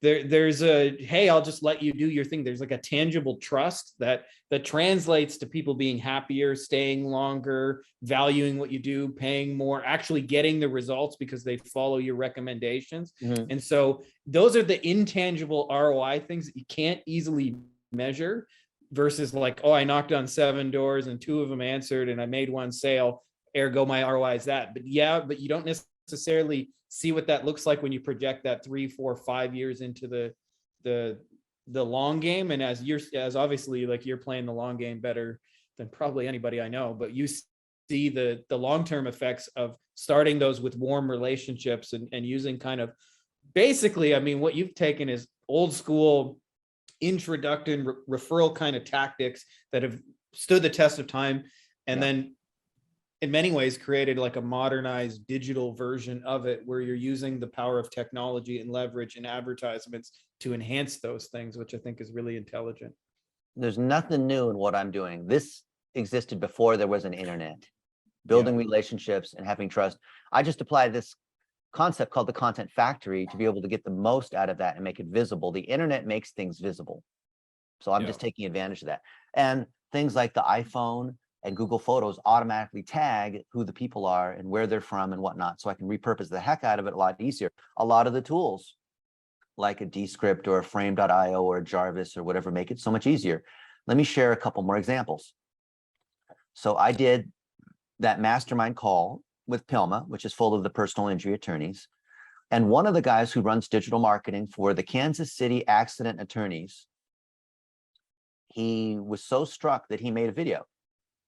S1: there's a, hey, I'll just let you do your thing. There's like a tangible trust that translates to people being happier, staying longer, valuing what you do, paying more, actually getting the results because they follow your recommendations. And so those are the intangible ROI things that you can't easily measure, versus like, oh, I knocked on 7 doors and 2 of them answered and I made 1 sale, ergo my ROI is that. But yeah, but you don't necessarily see what that looks like when you project that 3, 4, 5 years into the long game. And as obviously like you're playing the long game better than probably anybody I know, but you see the long-term effects of starting those with warm relationships and using kind of basically, I mean, what you've taken is old school introduction referral kind of tactics that have stood the test of time, and then in many ways created like a modernized digital version of it, where you're using the power of technology and leverage and advertisements to enhance those things, which I think is really intelligent.
S2: There's nothing new in what I'm doing. This existed before there was an internet. Building relationships and having trust. I just applied this concept called the content factory to be able to get the most out of that and make it visible. The internet makes things visible. So I'm just taking advantage of that. And things like the iPhone and Google Photos automatically tag who the people are and where they're from and whatnot. So I can repurpose the heck out of it a lot easier. A lot of the tools like a Descript or a Frame.io or a Jarvis or whatever make it so much easier. Let me share a couple more examples. So I did that mastermind call with Pilma, which is full of the personal injury attorneys. And one of the guys who runs digital marketing for the Kansas City accident attorneys, he was so struck that he made a video,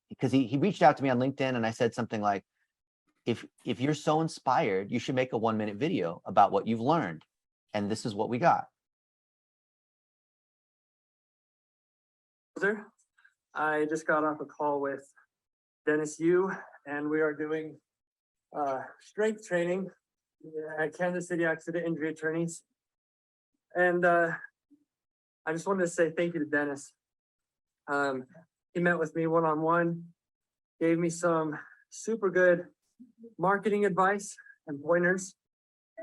S2: because he reached out to me on LinkedIn, and I said something like, if you're so inspired, you should make a 1-minute video about what you've learned. And this is what we got.
S5: I just got off a call with Dennis Yu, and we are doing strength training at Kansas City Accident Injury Attorneys. And I just wanted to say thank you to Dennis. He met with me one-on-one, gave me some super good marketing advice and pointers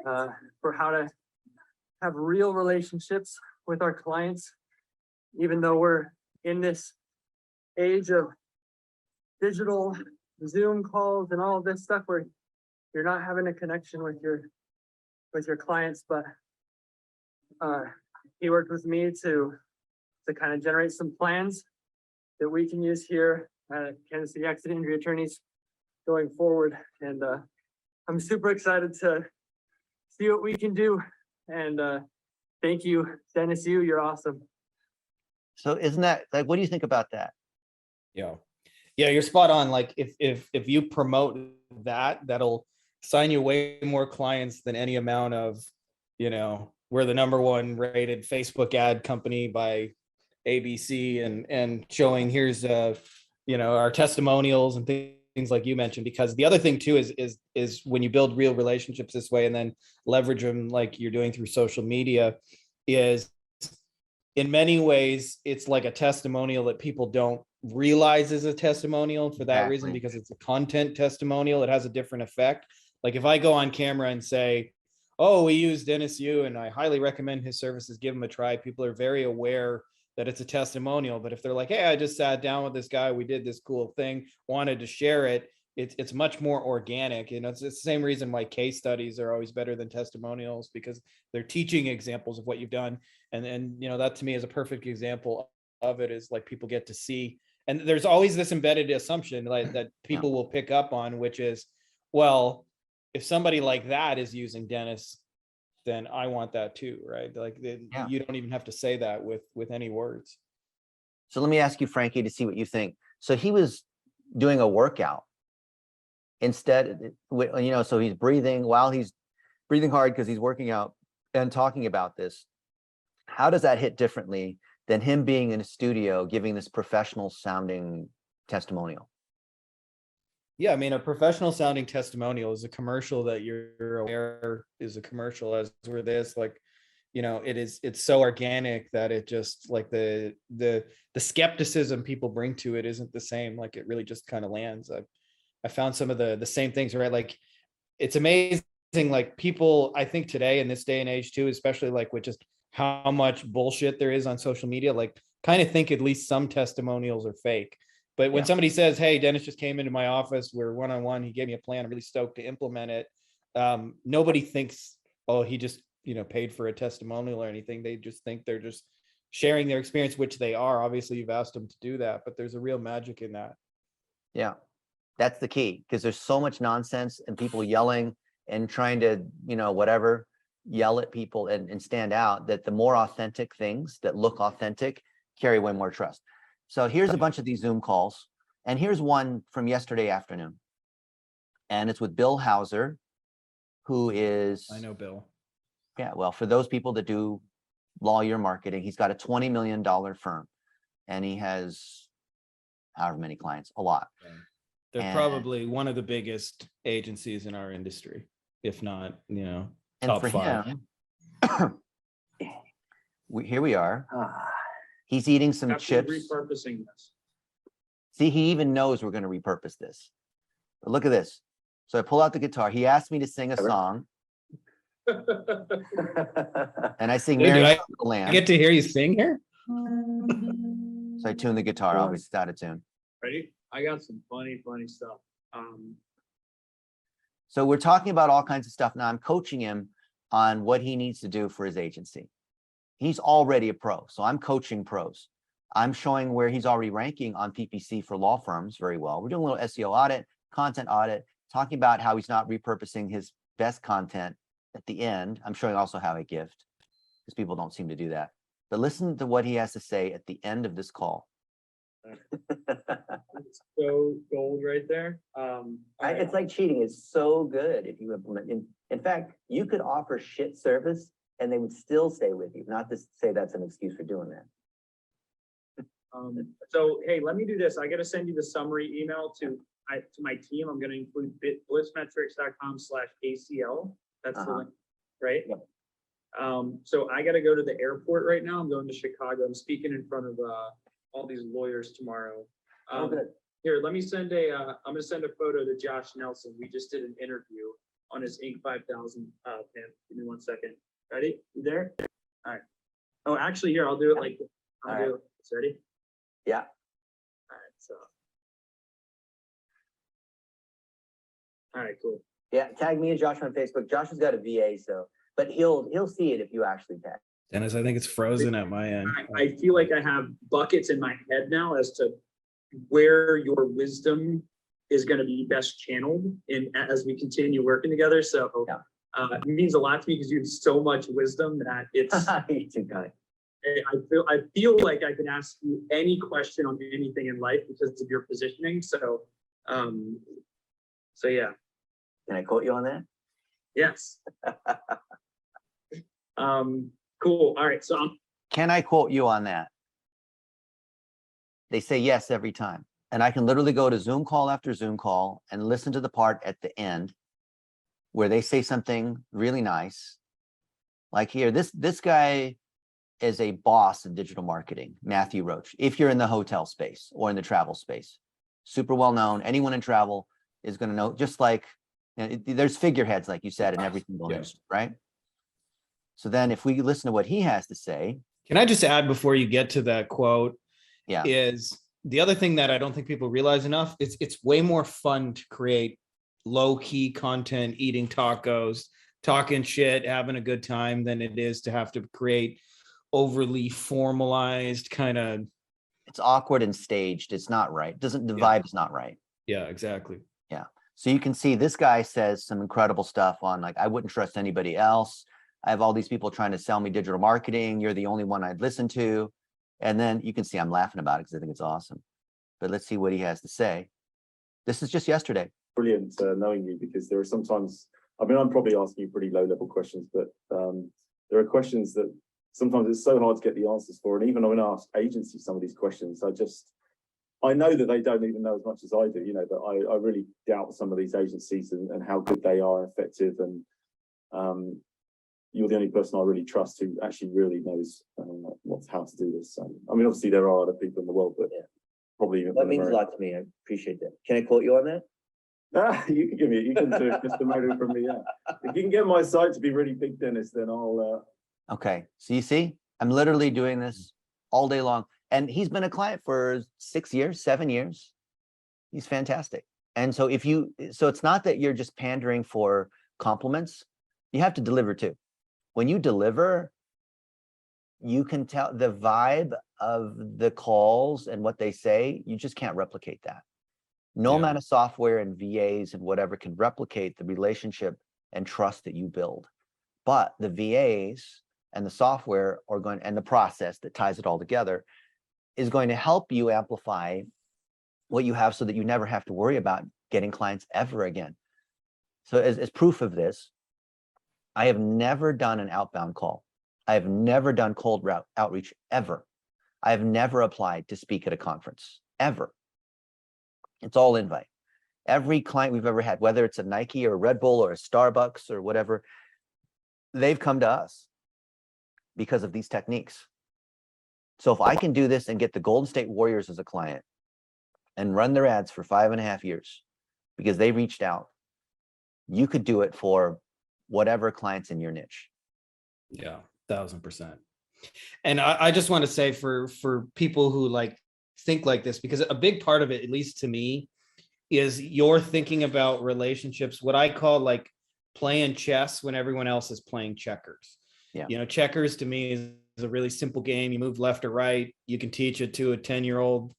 S5: for how to have real relationships with our clients, even though we're in this age of digital Zoom calls and all of this stuff where you're not having a connection with your clients. But he worked with me to kind of generate some plans that we can use here at Kansas City Accident Injury Attorneys going forward. And I'm super excited to see what we can do. And thank you, Dennis Yu, you're awesome.
S2: So isn't that like, what do you think about that?
S1: Yeah, you're spot on. Like if you promote that, that'll sign you way more clients than any amount of, you know, we're the #1 rated Facebook ad company by ABC and showing here's you know, our testimonials and things like you mentioned. Because the other thing too is when you build real relationships this way and then leverage them like you're doing through social media, is in many ways it's like a testimonial that people don't realize is a testimonial for that reason, because it's a content testimonial. It has a different effect. Like if I go on camera and say, oh, we use Dennis Yu and I highly recommend his services, give him a try, people are very aware that it's a testimonial. But if they're like, hey, I just sat down with this guy, we did this cool thing, wanted to share it, it's much more organic. You know, it's the same reason why case studies are always better than testimonials, because they're teaching examples of what you've done. And you know, that to me is a perfect example of it, is like people get to see. And there's always this embedded assumption like that people will pick up on, which is, well, if somebody like that is using Dennis, then I want that too, right? Like
S2: Yeah.
S1: you don't even have to say that with any words.
S2: So let me ask you, Frankie, to see what you think. So he was doing a workout instead, so he's breathing while he's breathing hard because he's working out and talking about this. How does that hit differently than him being in a studio giving this professional sounding testimonial?
S1: Yeah, I mean, a professional sounding testimonial is a commercial that you're aware is a commercial, as were this, like, it's so organic that it just, like, the skepticism people bring to it isn't the same. Like, it really just kind of lands. I found some of the same things, right? Like, it's amazing, like, people, I think today in this day and age too, especially like with just how much bullshit there is on social media, like, kind of think at least some testimonials are fake. But when
S2: Yeah.
S1: somebody says, hey, Dennis just came into my office, we're one-on-one, he gave me a plan, I'm really stoked to implement it. Nobody thinks, oh, he just, paid for a testimonial or anything. They just think they're just sharing their experience, which they are. Obviously, you've asked them to do that, but there's a real magic in that.
S2: Yeah, that's the key, because there's so much nonsense and people yelling and trying to, whatever, yell at people and stand out, that the more authentic things that look authentic carry way more trust. So here's a bunch of these Zoom calls. And here's one from yesterday afternoon. And it's with Bill Hauser, who is,
S1: I know Bill.
S2: yeah, well, for those people that do lawyer marketing, he's got a $20 million firm and he has however many clients, a lot.
S1: They're
S2: And-
S1: probably one of the biggest agencies in our industry, if not,
S2: And
S1: top
S2: for
S1: 5.
S2: him, here we are.
S3: Ah,
S2: He's eating some
S5: After
S2: chips.
S5: repurposing this.
S2: See, he even knows we're going to repurpose this. But look at this. So I pull out the guitar. He asked me to sing a song, and I sing
S1: Dude,
S2: Mary
S1: I
S2: Had a Lamb.
S1: I get to hear you sing here.
S2: So I tune the guitar. Obviously, it's out of tune.
S5: Ready? I got some funny stuff.
S2: So we're talking about all kinds of stuff. Now I'm coaching him on what he needs to do for his agency. He's already a pro, so I'm coaching pros. I'm showing where he's already ranking on PPC for law firms very well. We're doing a little SEO audit, content audit, talking about how he's not repurposing his best content at the end. I'm showing also how I gift, because people don't seem to do that. But listen to what he has to say at the end of this call.
S5: It's so gold right there.
S2: It's like cheating. It's so good if you implement. In fact, you could offer shit service and they would still stay with you. Not to say that's an excuse for doing that.
S5: So, hey, let me do this. I got to send you the summary email to my team. I'm going to include blissmetrics.com/ACL. That's the link, right?
S2: Yep.
S5: So I got to go to the airport right now. I'm going to Chicago. I'm speaking in front of all these lawyers tomorrow.
S2: Good.
S5: Here, let me send I'm going to send a photo to Josh Nelson. We just did an interview on his Inc. 5000 pin. Give me 1 second. Ready? You there? All right. Oh, actually, here, I'll do it like this. I'll do it. Ready?
S2: Yeah.
S5: All right. So. All right, cool.
S2: Yeah, tag me and Josh on Facebook. Josh has got a VA, but he'll see it if you actually tag.
S1: Dennis, I think it's frozen at my end.
S5: I feel like I have buckets in my head now as to where your wisdom is going to be best channeled in as we continue working together. So it means a lot to me because you have so much wisdom that it's.
S2: You're too kind.
S5: I feel like I can ask you any question on anything in life because of your positioning. So yeah.
S2: Can I quote you on that?
S5: Yes. Cool. All right. So
S2: Can I quote you on that? They say yes every time. And I can literally go to Zoom call after Zoom call and listen to the part at the end where they say something really nice. Like here, this guy is a boss in digital marketing, Matthew Roach. If you're in the hotel space or in the travel space, super well known. Anyone in travel is going to know, just like there's figureheads, like you said, in every single industry, right? So then if we listen to what he has to say.
S1: Can I just add before you get to that quote?
S2: Yeah.
S1: Is the other thing that I don't think people realize enough, it's way more fun to create low-key content, eating tacos, talking shit, having a good time than it is to have to create overly formalized kind of.
S2: It's awkward and staged. It's not right. The vibe is not right.
S1: Yeah, exactly.
S2: Yeah. So you can see this guy says some incredible stuff on, like, I wouldn't trust anybody else. I have all these people trying to sell me digital marketing. You're the only one I'd listen to. And then you can see I'm laughing about it because I think it's awesome. But let's see what he has to say. This is just yesterday.
S7: Brilliant knowing you, because there are sometimes, I mean, I'm probably asking you pretty low level questions, but there are questions that sometimes it's so hard to get the answers for. And even when I ask agencies some of these questions, I know that they don't even know as much as I do, you know, but I really doubt some of these agencies and how good they are, effective. And you're the only person I really trust who actually really knows how to do this. So, I mean, obviously there are other people in the world, but probably even
S8: That means a lot to me. I appreciate that. Can I quote you on that?
S7: You can do it just a motor from me. Yeah. If you can get my site to be really big, Dennis, then I'll.
S2: Okay, so you see, I'm literally doing this all day long. And he's been a client for 6 years, 7 years. He's fantastic. And so so it's not that you're just pandering for compliments. You have to deliver too. When you deliver, you can tell the vibe of the calls and what they say, you just can't replicate that. No amount of software and VAs and whatever can replicate the relationship and trust that you build. But the VAs and the software are going, and the process that ties it all together is going to help you amplify what you have so that you never have to worry about getting clients ever again. So as proof of this, I have never done an outbound call. I have never done cold route outreach ever. I have never applied to speak at a conference ever. It's all invite. Every client we've ever had, whether it's a Nike or a Red Bull or a Starbucks or whatever, they've come to us because of these techniques. So if I can do this and get the Golden State Warriors as a client and run their ads for 5.5 years because they reached out, you could do it for whatever clients in your niche.
S1: Yeah, 1000%. And I just want to say for people who like think like this, because a big part of it, at least to me, is you're thinking about relationships, what I call like playing chess when everyone else is playing checkers.
S2: Yeah.
S1: You know, checkers to me is a really simple game. You move left or right. You can teach it to a 10-year-old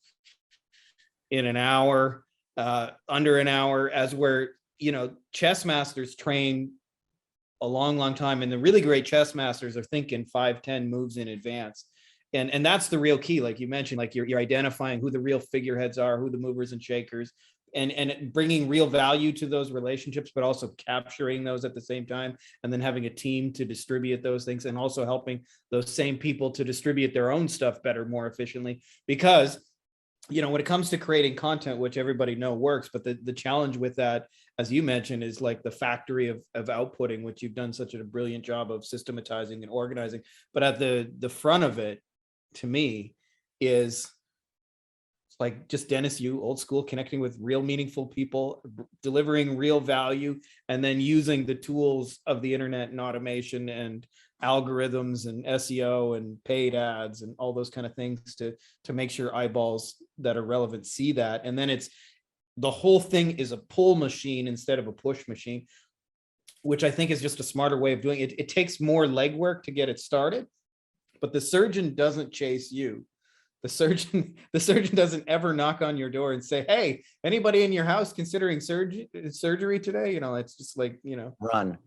S1: in an hour, under an hour, as where, you know, chess masters train a long time. And the really great chess masters are thinking 5-10 moves in advance. And that's the real key. Like you mentioned, like you're identifying who the real figureheads are, who the movers and shakers, and bringing real value to those relationships, but also capturing those at the same time, and then having a team to distribute those things, and also helping those same people to distribute their own stuff better, more efficiently. Because, you know, when it comes to creating content, which everybody know works, but the challenge with that, as you mentioned, is like the factory of outputting, which you've done such a brilliant job of systematizing and organizing. But at the front of it, to me, is like just Dennis Yu, old school, connecting with real meaningful people, delivering real value, and then using the tools of the internet and automation and algorithms and SEO and paid ads and all those kind of things to make sure eyeballs that are relevant see that. And then it's the whole thing is a pull machine instead of a push machine, which I think is just a smarter way of doing it. It takes more legwork to get it started, but the surgeon doesn't chase you. The surgeon doesn't ever knock on your door and say, "Hey, anybody in your house considering surgery today?" You know, it's just like, you know,
S2: Run.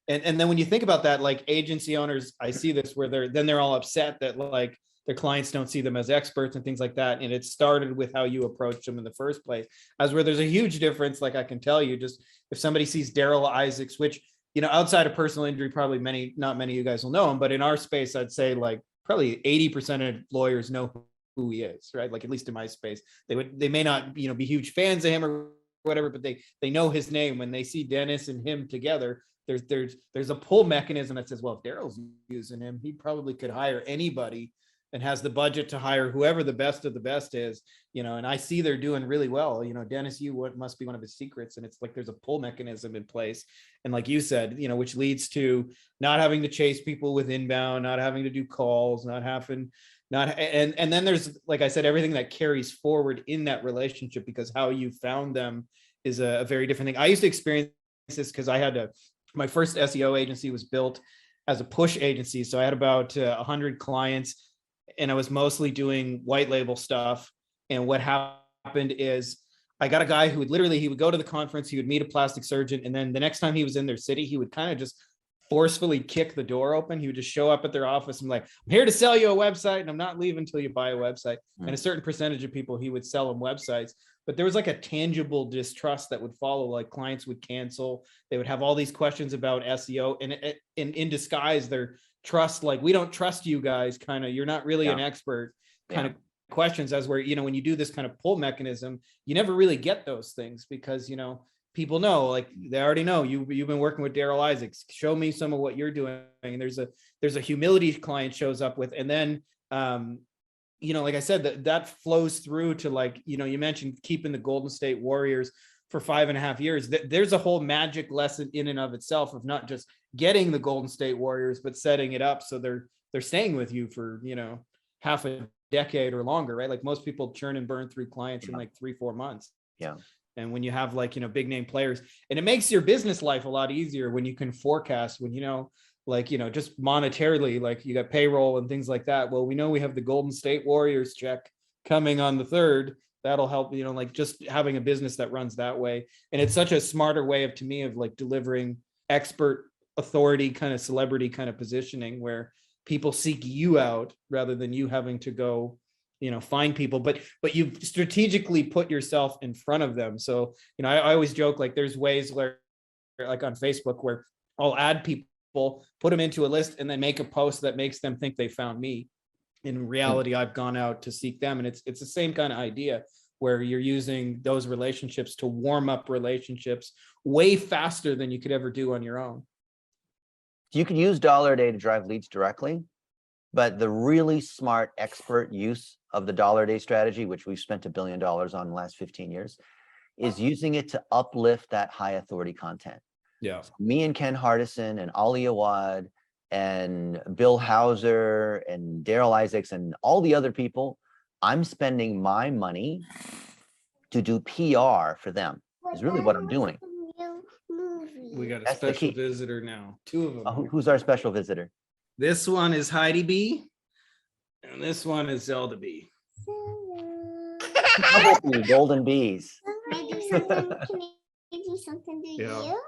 S1: And then when you think about that, like agency owners, I see this where they're all upset that like their clients don't see them as experts and things like that. And it started with how you approach them in the first place, as where there's a huge difference. Like I can tell you, just if somebody sees Daryl Isaacs, which, you know, outside of personal injury, probably not many of you guys will know him, but in our space, I'd say like probably 80% of lawyers know who he is, right? Like at least in my space, they may not, you know, be huge fans of him or whatever, but they know his name. When they see Dennis and him together, there's a pull mechanism that says, well, if Daryl's using him, he probably could hire anybody and has the budget to hire whoever the best of the best is, you know. And I see they're doing really well. You know, Dennis Yu, must be one of his secrets. And it's like there's a pull mechanism in place. And like you said, you know, which leads to not having to chase people with inbound, not having to do calls, and then there's, like I said, everything that carries forward in that relationship, because how you found them is a very different thing. I used to experience this because my first SEO agency was built as a push agency. So I had about 100 clients, and I was mostly doing white label stuff. And what happened is I got a guy who he would go to the conference, he would meet a plastic surgeon, and then the next time he was in their city, he would kind of just forcefully kick the door open. He would just show up at their office and be like, I'm here to sell you a website and I'm not leaving until you buy a website. And a certain percentage of people, he would sell them websites. But there was like a tangible distrust that would follow. Like clients would cancel. They would have all these questions about SEO, and in disguise, their trust, like, we don't trust you guys, kind of, you're not really an expert kind of questions, as where, when you do this kind of pull mechanism, you never really get those things because, people know, like, they already know you've been working with Daryl Isaacs. Show me some of what you're doing. And there's a humility client shows up with, and then, like I said, that flows through to, like, you mentioned keeping the Golden State Warriors for 5.5 years. There's a whole magic lesson in and of itself of not just getting the Golden State Warriors, but setting it up so they're staying with you for, half a decade or longer, right? Like most people churn and burn through clients in like 3-4 months.
S2: Yeah.
S1: And when you have, like, big name players, and it makes your business life a lot easier when you can forecast, when, just monetarily, like you got payroll and things like that. Well, we know we have the Golden State Warriors check coming on the 3rd. That'll help, like just having a business that runs that way. And it's such a smarter way of, to me, of like delivering expert authority, kind of celebrity kind of positioning, where people seek you out rather than you having to go, find people, but you've strategically put yourself in front of them. So, I always joke, like, there's ways where, like on Facebook, where I'll add people, put them into a list, and then make a post that makes them think they found me. In reality, I've gone out to seek them. And it's the same kind of idea, where you're using those relationships to warm up relationships way faster than you could ever do on your own.
S2: You can use dollar a day to drive leads directly, but the really smart expert use of the dollar a day strategy, which we've spent $1 billion on in the last 15 years, is using it to uplift that high authority content.
S1: Yeah.
S2: So me and Ken Hardison and Ali Awad and Bill Hauser and Daryl Isaacs and all the other people, I'm spending my money to do PR for them, is really what I'm doing.
S1: We got a
S2: That's the
S1: special
S2: key.
S1: visitor now. 2 of them.
S2: Who's our special visitor?
S1: This one is Heidi B. And this one is Zelda B.
S2: Double B, golden bees.
S9: Can I do something to
S1: Yeah.
S9: you?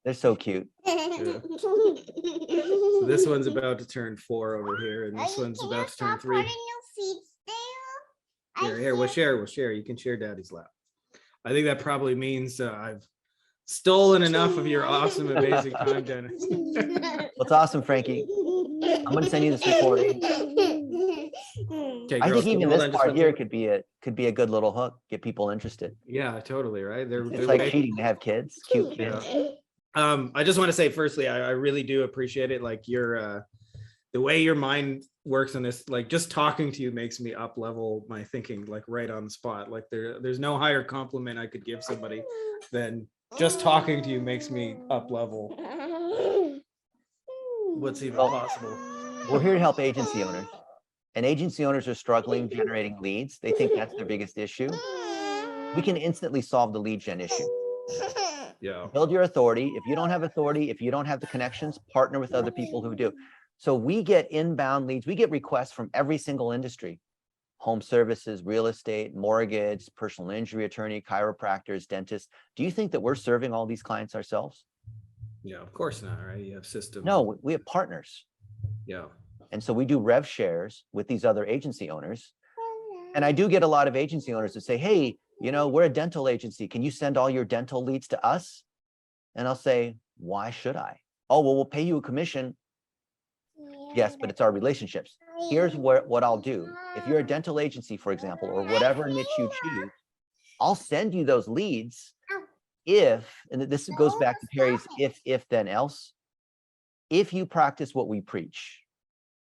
S2: They're so cute.
S1: So this one's about to turn 4 over here, and this one's about to turn 3. Here, we'll share. You can share Daddy's lap. I think that probably means I've stolen enough of your awesome, amazing time, Dennis.
S2: What's awesome, Frankie? I'm gonna send you this recording.
S1: Okay,
S2: I
S1: girls,
S2: think even
S1: hold
S2: this
S1: on just
S2: part
S1: one
S2: here
S1: second.
S2: could be a good little hook, get people interested.
S1: Yeah, totally, right?
S2: It's like cheating to have kids, cute kids.
S1: I just want to say, firstly, I really do appreciate it. Like, your the way your mind works on this, like, just talking to you makes me up level my thinking, like, right on the spot. Like, there's no higher compliment I could give somebody than just talking to you makes me up level. What's even possible?
S2: We're here to help agency owners, and agency owners are struggling generating leads. They think that's their biggest issue. We can instantly solve the lead gen issue.
S1: Yeah.
S2: Build your authority. If you don't have authority, if you don't have the connections, partner with other people who do. So we get inbound leads. We get requests from every single industry: home services, real estate, mortgage, personal injury attorney, chiropractors, dentists. Do you think that we're serving all these clients ourselves?
S1: Yeah, of course not, right? You have systems.
S2: No, we have partners.
S1: Yeah.
S2: And so we do rev shares with these other agency owners. And I do get a lot of agency owners that say, hey, we're a dental agency. Can you send all your dental leads to us? And I'll say, why should I? Oh, well, we'll pay you a commission. Yes, but it's our relationships. Here's what I'll do. If you're a dental agency, for example, or whatever niche you choose, I'll send you those leads if, and this goes back to Perry's if, then, else. If you practice what we preach,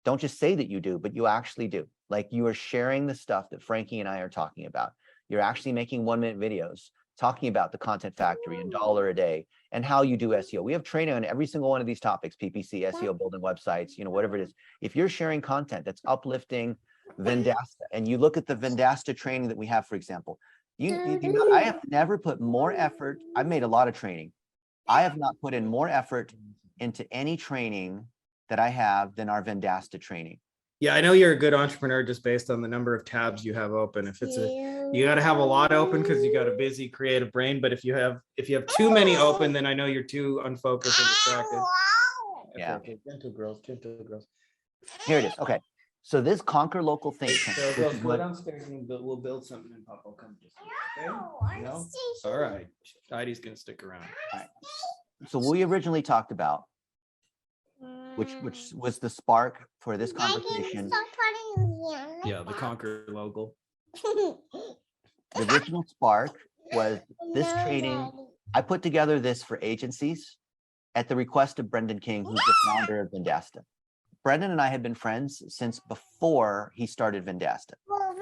S2: don't just say that you do, but you actually do. Like, you are sharing the stuff that Frankie and I are talking about. You're actually making 1-minute videos talking about the content factory and dollar a day and how you do SEO. We have training on every single one of these topics: PPC, SEO, building websites, whatever it is. If you're sharing content that's uplifting Vendasta, and you look at the Vendasta training that we have, for example, I have never put more effort. I've made a lot of training. I have not put in more effort into any training that I have than our Vendasta training.
S1: Yeah, I know you're a good entrepreneur just based on the number of tabs you have open. If it's you got to have a lot open because you got a busy creative brain. But if you have too many open, then I know you're too unfocused and distracted.
S2: Yeah.
S1: Okay, gentle girls, gentle girls.
S2: Here it is. Okay. So this conquer local think tank,
S1: So
S2: which
S1: girls,
S2: is
S1: go
S2: what
S1: downstairs and we'll build something and Papa will come just okay? No? All right. Heidi's gonna stick around.
S2: so we originally talked about, which
S9: Mm.
S2: was the spark for this
S9: I can
S2: conversation.
S9: stop putting here.
S1: Yeah, the Conquer logo.
S2: The original spark was this
S9: No,
S2: training.
S9: Daddy.
S2: I put together this for agencies at the request of Brendan King, who's the founder of Vendasta. Brendan and I had been friends since before he started Vendasta. Oh,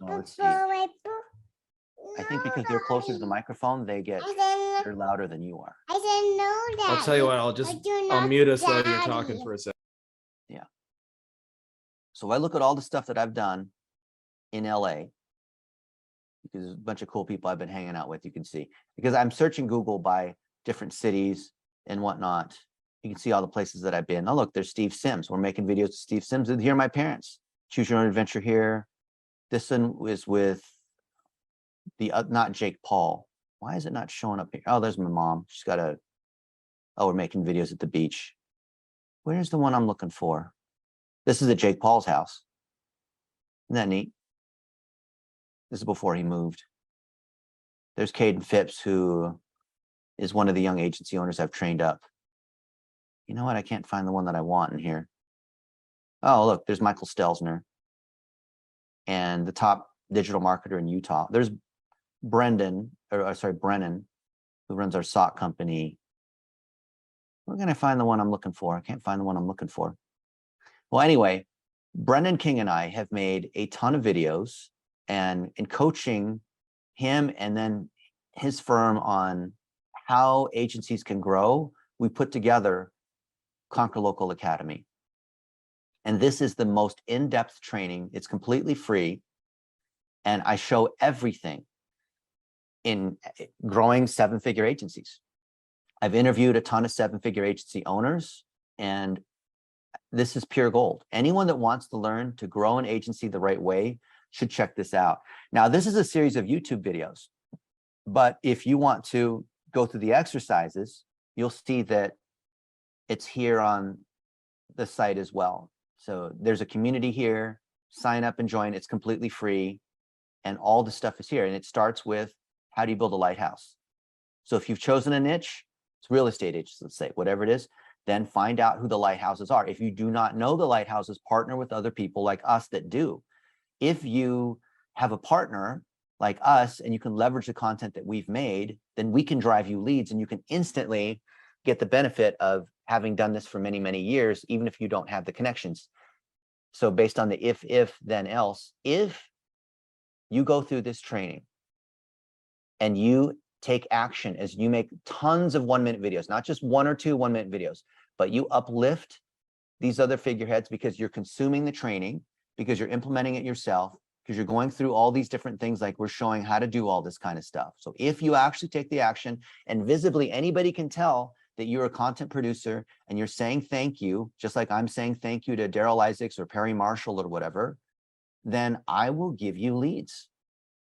S2: let's see. I think because they're closer to the microphone, they're louder than you are.
S9: I didn't know that.
S1: I'll tell you what, I'll mute us while you're
S9: Daddy.
S1: talking for a second.
S2: So I look at all the stuff that I've done in LA, because there's a bunch of cool people I've been hanging out with, you can see, because I'm searching Google by different cities and whatnot. You can see all the places that I've been. Oh, look, there's Steve Sims. We're making videos with Steve Sims. Here are my parents. Choose Your Own Adventure here. This one is with the, not Jake Paul. Why is it not showing up here? Oh, there's my mom. She's got a, oh, we're making videos at the beach. Where's the one I'm looking for? This is at Jake Paul's house. Isn't that neat? This is before he moved. There's Caden Phipps, who is one of the young agency owners I've trained up. You know what? I can't find the one that I want in here. Oh, look, there's Michael Stelzner and the top digital marketer in Utah. There's Brennan, who runs our sock company. Where can I find the one I'm looking for? I can't find the one I'm looking for. Well, anyway, Brendan King and I have made a ton of videos, and in coaching him and then his firm on how agencies can grow, we put together Conquer Local Academy. And this is the most in-depth training. It's completely free. And I show everything in growing seven-figure agencies. I've interviewed a ton of seven-figure agency owners, and this is pure gold. Anyone that wants to learn to grow an agency the right way should check this out. Now, this is a series of YouTube videos, but if you want to go through the exercises, you'll see that it's here on the site as well. So there's a community here, sign up and join. It's completely free. And all the stuff is here. And it starts with, how do you build a lighthouse? So if you've chosen a niche, it's real estate agents, let's say, whatever it is, then find out who the lighthouses are. If you do not know the lighthouses, partner with other people like us that do. If you have a partner like us and you can leverage the content that we've made, then we can drive you leads and you can instantly get the benefit of having done this for many, many years, even if you don't have the connections. So based on the if, then else, if you go through this training and you take action as you make tons of 1-minute videos, not just 1 or 2 1-minute videos, but you uplift these other figureheads because you're consuming the training, because you're implementing it yourself, because you're going through all these different things, like we're showing how to do all this kind of stuff. So if you actually take the action, and visibly anybody can tell that you're a content producer and you're saying thank you, just like I'm saying thank you to Daryl Isaacs or Perry Marshall or whatever, then I will give you leads.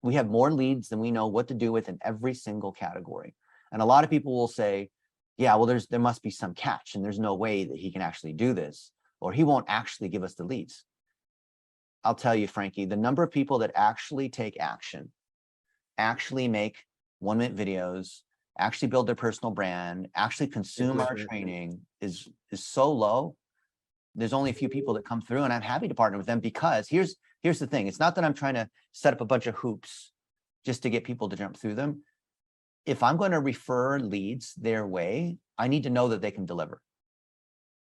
S2: We have more leads than we know what to do with in every single category. And a lot of people will say, yeah, well, there must be some catch and there's no way that he can actually do this, or he won't actually give us the leads. I'll tell you, Frankie, the number of people that actually take action, actually make 1-minute videos, actually build their personal brand, actually consume our training is so low. There's only a few people that come through, and I'm happy to partner with them, because here's the thing. It's not that I'm trying to set up a bunch of hoops just to get people to jump through them. If I'm going to refer leads their way, I need to know that they can deliver.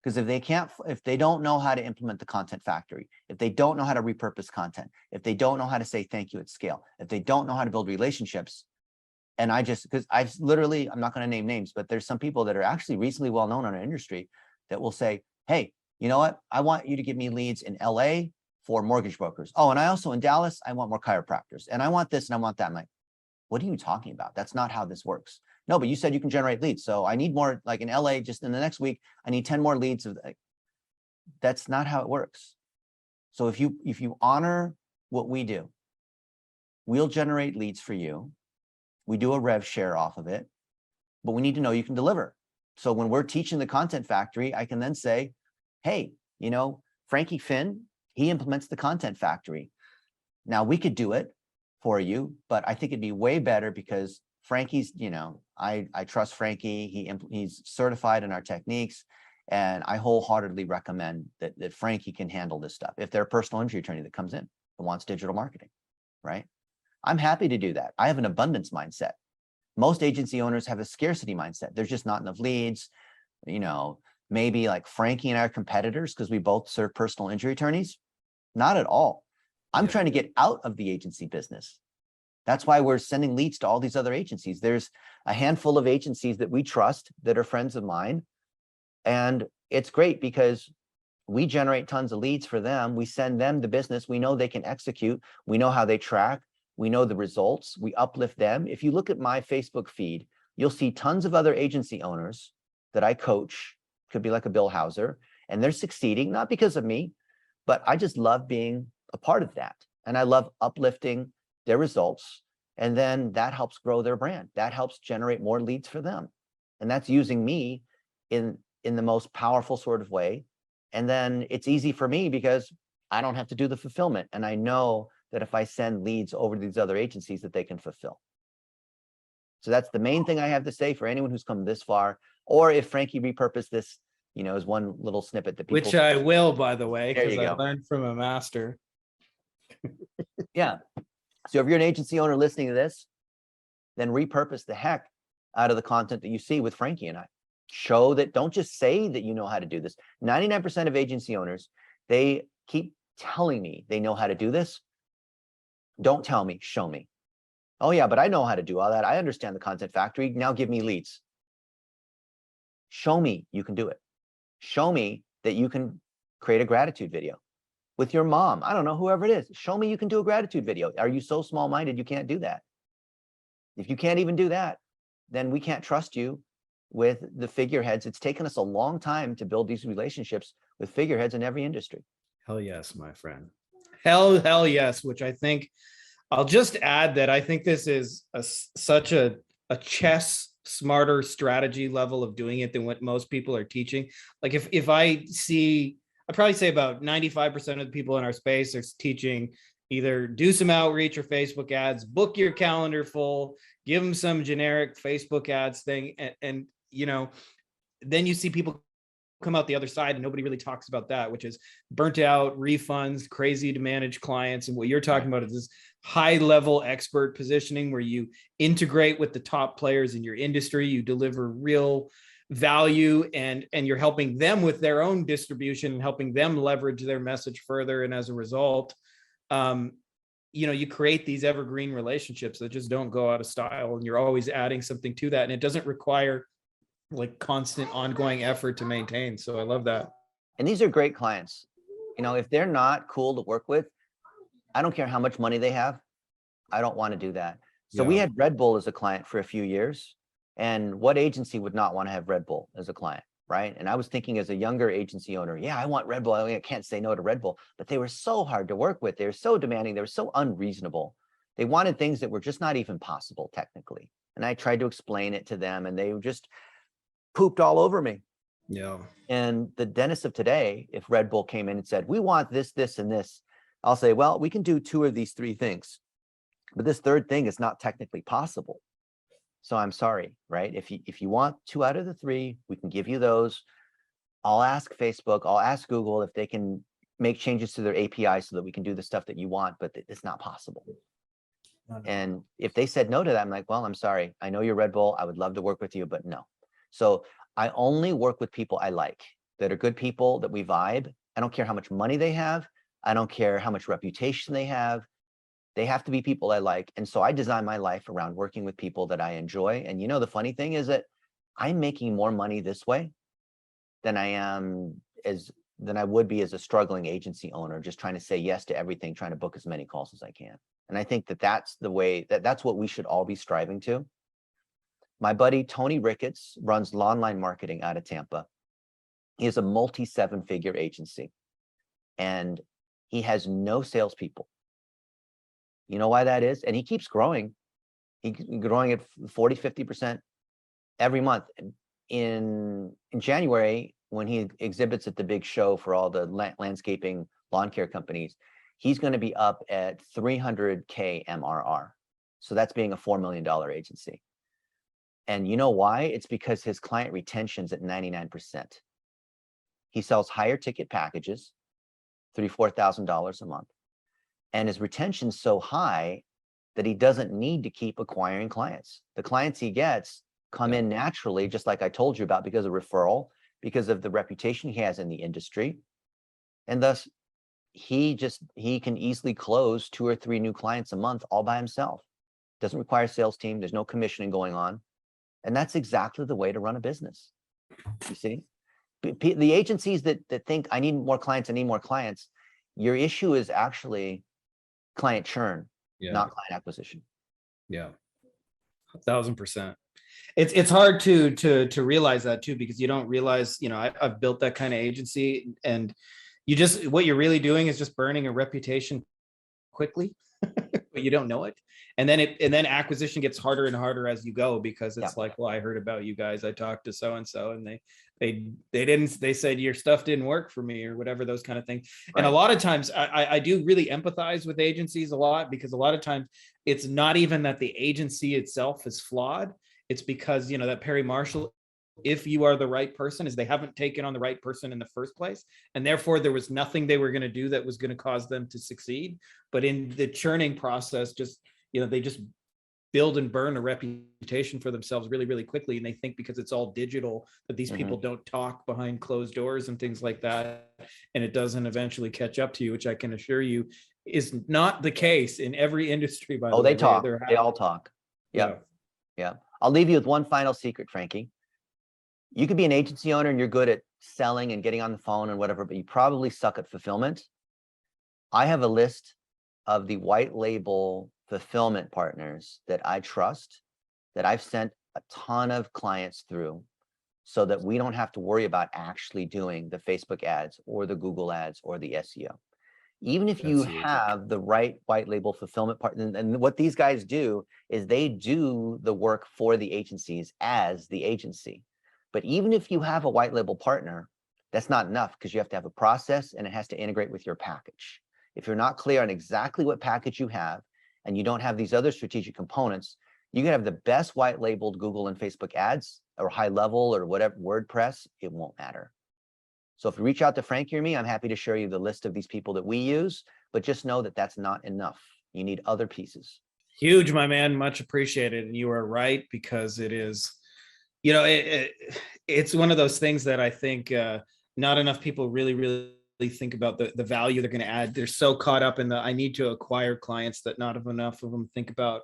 S2: Because if they don't know how to implement the content factory, if they don't know how to repurpose content, if they don't know how to say thank you at scale, if they don't know how to build relationships, and because I'm not going to name names, but there's some people that are actually reasonably well known in our industry that will say, hey, you know what? I want you to give me leads in LA for mortgage brokers. Oh, and I also in Dallas, I want more chiropractors, and I want this and I want that. I'm like, what are you talking about? That's not how this works. No, but you said you can generate leads. So I need more, like in LA, just in the next week, I need 10 more leads. That's not how it works. So if you honor what we do, we'll generate leads for you. We do a rev share off of it, but we need to know you can deliver. So when we're teaching the content factory, I can then say, hey, you know, Frankie Fihn, he implements the content factory. Now we could do it for you, but I think it'd be way better because Frankie's, you know, I trust Frankie. He's certified in our techniques, and I wholeheartedly recommend that Frankie can handle this stuff. If they're a personal injury attorney that comes in and wants digital marketing, right? I'm happy to do that. I have an abundance mindset. Most agency owners have a scarcity mindset. There's just not enough leads. You know, maybe like Frankie and our competitors, because we both serve personal injury attorneys. Not at all. I'm trying to get out of the agency business. That's why we're sending leads to all these other agencies. There's a handful of agencies that we trust that are friends of mine. And it's great because we generate tons of leads for them. We send them the business. We know they can execute. We know how they track. We know the results. We uplift them. If you look at my Facebook feed, you'll see tons of other agency owners that I coach, could be like a Bill Hauser, and they're succeeding, not because of me, but I just love being a part of that. And I love uplifting their results. And then that helps grow their brand. That helps generate more leads for them. And that's using me in the most powerful sort of way. And then it's easy for me because I don't have to do the fulfillment. And I know that if I send leads over to these other agencies that they can fulfill. So that's the main thing I have to say for anyone who's come this far, or if Frankie repurposed this, you know, as one little snippet that people—
S1: Which I will, by the way,
S2: There
S1: because
S2: you
S1: I
S2: go.
S1: learned from a master.
S2: Yeah. So if you're an agency owner listening to this, then repurpose the heck out of the content that you see with Frankie and I. Show that, don't just say that you know how to do this. 99% of agency owners, they keep telling me they know how to do this. Don't tell me, show me. Oh yeah, but I know how to do all that. I understand the content factory. Now give me leads. Show me you can do it. Show me that you can create a gratitude video with your mom. I don't know, whoever it is. Show me you can do a gratitude video. Are you so small-minded you can't do that? If you can't even do that, then we can't trust you with the figureheads. It's taken us a long time to build these relationships with figureheads in every industry.
S1: Hell yes, my friend. Hell yes, which I think I'll just add that I think this is such a chess smarter strategy level of doing it than what most people are teaching. Like if I see, I'd probably say about 95% of the people in our space are teaching either do some outreach or Facebook ads, book your calendar full, give them some generic Facebook ads thing. And you know, then you see people come out the other side and nobody really talks about that, which is burnt out, refunds, crazy to manage clients. And what you're talking about is this high level expert positioning where you integrate with the top players in your industry, you deliver real value, and you're helping them with their own distribution and helping them leverage their message further. And as a result, you know, you create these evergreen relationships that just don't go out of style, and you're always adding something to that. And it doesn't require like constant ongoing effort to maintain. So I love that.
S2: And these are great clients. You know, if they're not cool to work with, I don't care how much money they have. I don't want to do that. So we had Red Bull as a client for a few years. And what agency would not want to have Red Bull as a client, right? And I was thinking as a younger agency owner, yeah, I want Red Bull. I can't say no to Red Bull. But they were so hard to work with. They were so demanding. They were so unreasonable. They wanted things that were just not even possible technically. And I tried to explain it to them, and they just pooped all over me.
S1: Yeah.
S2: And the dentists of today, if Red Bull came in and said, we want this, this, and this, I'll say, well, we can do 2 of these 3 things, but this third thing is not technically possible. So I'm sorry, right? If you want 2 out of the 3, we can give you those. I'll ask Facebook, I'll ask Google if they can make changes to their API so that we can do the stuff that you want, but it's not possible. And if they said no to that, I'm like, well, I'm sorry. I know you're Red Bull. I would love to work with you, but no. So I only work with people I like, that are good people, that we vibe. I don't care how much money they have. I don't care how much reputation they have. They have to be people I like. And so I design my life around working with people that I enjoy. And you know, the funny thing is that I'm making more money this way than I would be as a struggling agency owner, just trying to say yes to everything, trying to book as many calls as I can. And I think that that's the way, that's what we should all be striving to. My buddy, Tony Ricketts, runs online marketing out of Tampa. He has a multi-7-figure agency and he has no salespeople. You know why that is? And he keeps growing. He's growing at 40, 50% every month. In January, when he exhibits at the big show for all the landscaping lawn care companies, he's going to be up at 300K MRR. So that's being a $4 million agency. And you know why? It's because his client retention's at 99%. He sells higher ticket packages, $3,000, $4,000 a month. And his retention's so high that he doesn't need to keep acquiring clients. The clients he gets come in naturally, just like I told you about, because of referral, because of the reputation he has in the industry. And thus, he can easily close 2 or 3 new clients a month all by himself. Doesn't require a sales team. There's no commissioning going on. And that's exactly the way to run a business. You see, the agencies that think I need more clients, your issue is actually client churn, not client acquisition.
S1: Yeah, 1,000%. It's hard to realize that too, because you don't realize, I've built that kind of agency, and what you're really doing is just burning a reputation quickly, but you don't know it. And then acquisition gets harder and harder as you go, because it's like, well, I heard about you guys. I talked to so-and-so and they said your stuff didn't work for me or whatever, those kind of things. Right. And a lot of times I do really empathize with agencies a lot, because a lot of times it's not even that the agency itself is flawed. It's because, that Perry Marshall, if you are the right person, is they haven't taken on the right person in the first place. And therefore there was nothing they were going to do that was going to cause them to succeed. But in the churning process, they just build and burn a reputation for themselves really, really quickly. And they think because it's all digital that these people don't talk behind closed doors and things like that. And it doesn't eventually catch up to you, which I can assure you is not the case in every industry, by the way.
S2: Oh, they talk. They all talk. Yeah. I'll leave you with one final secret, Frankie. You could be an agency owner and you're good at selling and getting on the phone and whatever, but you probably suck at fulfillment. I have a list of the white label fulfillment partners that I trust, that I've sent a ton of clients through, so that we don't have to worry about actually doing the Facebook ads or the Google ads or the SEO. Even if you have the right white label fulfillment partner, and what these guys do is they do the work for the agencies as the agency. But even if you have a white label partner, that's not enough, because you have to have a process and it has to integrate with your package. If you're not clear on exactly what package you have, and you don't have these other strategic components, you can have the best white labeled Google and Facebook ads or high level or whatever WordPress, it won't matter. So if you reach out to Frankie or me, I'm happy to share you the list of these people that we use, but just know that that's not enough. You need other pieces.
S1: Huge, my man, much appreciated. And you are right, because it is, it's one of those things that I think not enough people really think about the value they're going to add. They're so caught up in I need to acquire clients, that not enough of them think about,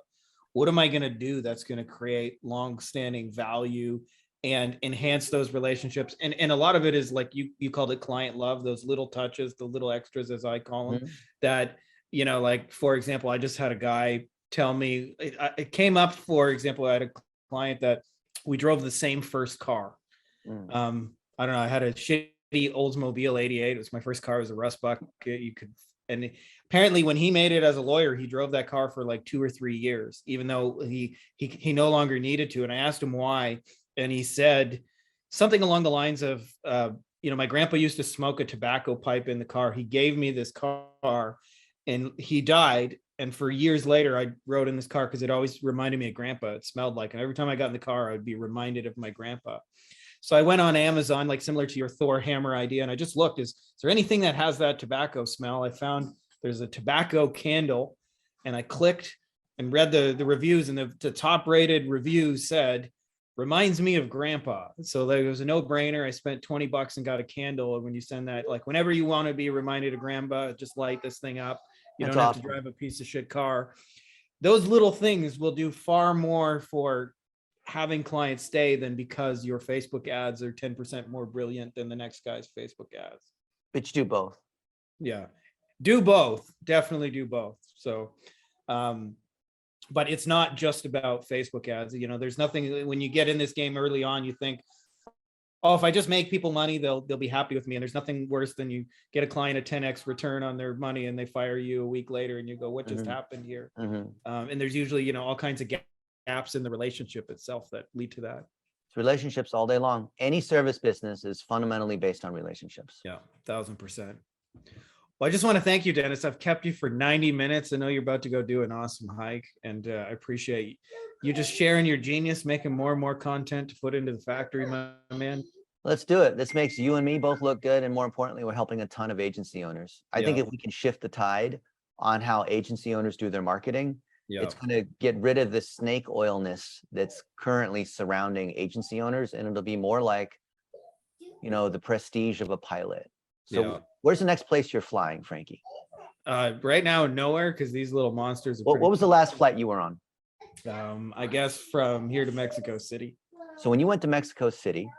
S1: what am I going to do that's going to create long-standing value and enhance those relationships. And a lot of it is like you called it client love, those little touches, the little extras, as I call them, that, like, for example, I just had a guy tell me, it came up, for example, I had a client that we drove the same first car. I don't know, I had a shitty Oldsmobile 88. It was my first car. It was a rust bucket. And apparently when he made it as a lawyer, he drove that car for like 2 or 3 years, even though he no longer needed to. And I asked him why. And he said something along the lines of, my grandpa used to smoke a tobacco pipe in the car. He gave me this car and he died. And for years later, I rode in this car because it always reminded me of grandpa. It smelled like, and every time I got in the car, I'd be reminded of my grandpa. So I went on Amazon, like similar to your Thor hammer idea. And I just looked, is there anything that has that tobacco smell? I found there's a tobacco candle, and I clicked and read the reviews, and the top rated review said, reminds me of grandpa. So there was a no-brainer. I spent $20 and got a candle. And when you send that, like whenever you want to be reminded of grandpa, just light this thing up. You don't have to drive a piece of shit car. Those little things will do far more for having clients stay than because your Facebook ads are 10% more brilliant than the next guy's Facebook ads.
S2: But you do both.
S1: Yeah, do both. Definitely do both. So, but it's not just about Facebook ads. There's nothing, when you get in this game early on, you think, oh, if I just make people money, they'll be happy with me. And there's nothing worse than you get a client a 10x return on their money and they fire you a week later and you go, what just happened here? And there's usually, you know, all kinds of gaps in the relationship itself that lead to that.
S2: It's relationships all day long. Any service business is fundamentally based on relationships.
S1: Yeah, 1000%. Well, I just want to thank you, Dennis. I've kept you for 90 minutes. I know you're about to go do an awesome hike, and I appreciate you just sharing your genius, making more and more content to put into the factory, my man.
S2: Let's do it. This makes you and me both look good. And more importantly, we're helping a ton of agency owners. I think
S1: Yeah.
S2: if we can shift the tide on how agency owners do their marketing,
S1: Yeah,
S2: it's going to get rid of the snake oilness that's currently surrounding agency owners. And it'll be more like, you know, the prestige of a pilot. So
S1: Yeah.
S2: where's the next place you're flying, Frankie?
S1: right now, nowhere, because these little monsters are
S2: What
S1: pretty
S2: was the last flight you were on?
S1: I guess from here to Mexico City.
S2: So when you went to Mexico City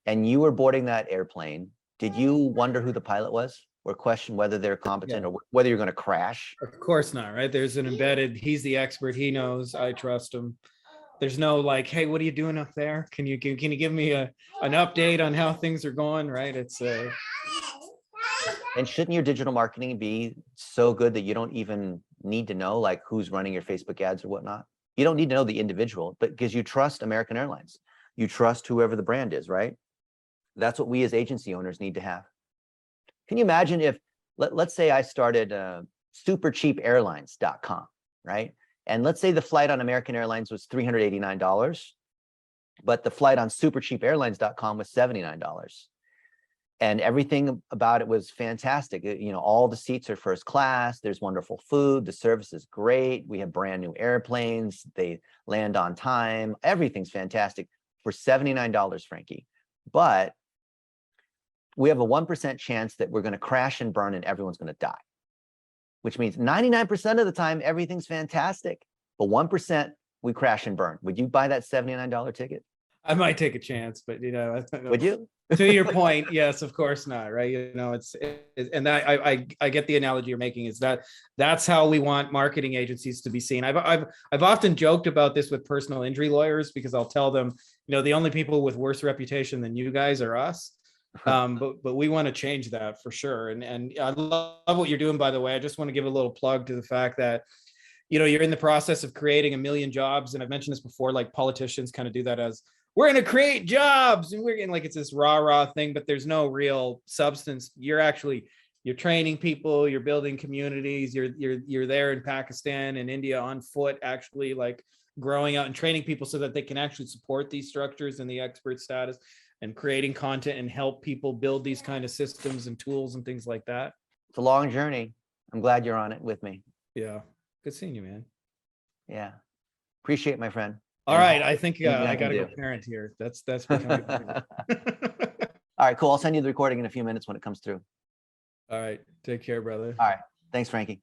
S2: and you were boarding that airplane, did you wonder who the pilot was or question whether they're competent or whether you're going to crash?
S1: Of course not, right? There's an embedded, he's the expert, he knows, I trust him. There's no like, hey, what are you doing up there? Can you give me an update on how things are going, right? It's
S2: And shouldn't your digital marketing be so good that you don't even need to know like who's running your Facebook ads or whatnot? You don't need to know the individual, but because you trust American Airlines, you trust whoever the brand is, right? That's what we as agency owners need to have. Can you imagine if, let's say I started supercheapairlines.com, right? And let's say the flight on American Airlines was $389, but the flight on supercheapairlines.com was $79. And everything about it was fantastic. You know, all the seats are first class. There's wonderful food. The service is great. We have brand new airplanes. They land on time. Everything's fantastic for $79, Frankie. But we have a 1% chance that we're going to crash and burn and everyone's going to die, which means 99% of the time, everything's fantastic. But 1%, we crash and burn. Would you buy that $79 ticket?
S1: I might take a chance, but you know,
S2: Would you?
S1: To your point, yes, of course not, right? You know, and that I get the analogy you're making is that's how we want marketing agencies to be seen. I've often joked about this with personal injury lawyers because I'll tell them, you know, the only people with worse reputation than you guys are us. But we want to change that for sure. And I love what you're doing, by the way. I just want to give a little plug to the fact that, you know, you're in the process of creating 1 million jobs. And I've mentioned this before, like politicians kind of do that as, we're going to create jobs and we're getting like, it's this rah thing, but there's no real substance. You're training people, you're building communities, you're there in Pakistan and India on foot, actually like growing out and training people so that they can actually support these structures and the expert status and creating content and help people build these kind of systems and tools and things like that.
S2: It's a long journey. I'm glad you're on it with me.
S1: Yeah. Good seeing you, man.
S2: Yeah. Appreciate it, my friend.
S1: All right. I think
S2: Anything
S1: I
S2: I can
S1: got to go
S2: do.
S1: parent here. That's becoming.
S2: All right, cool. I'll send you the recording in a few minutes when it comes through.
S1: All right. Take care, brother.
S2: All right. Thanks, Frankie.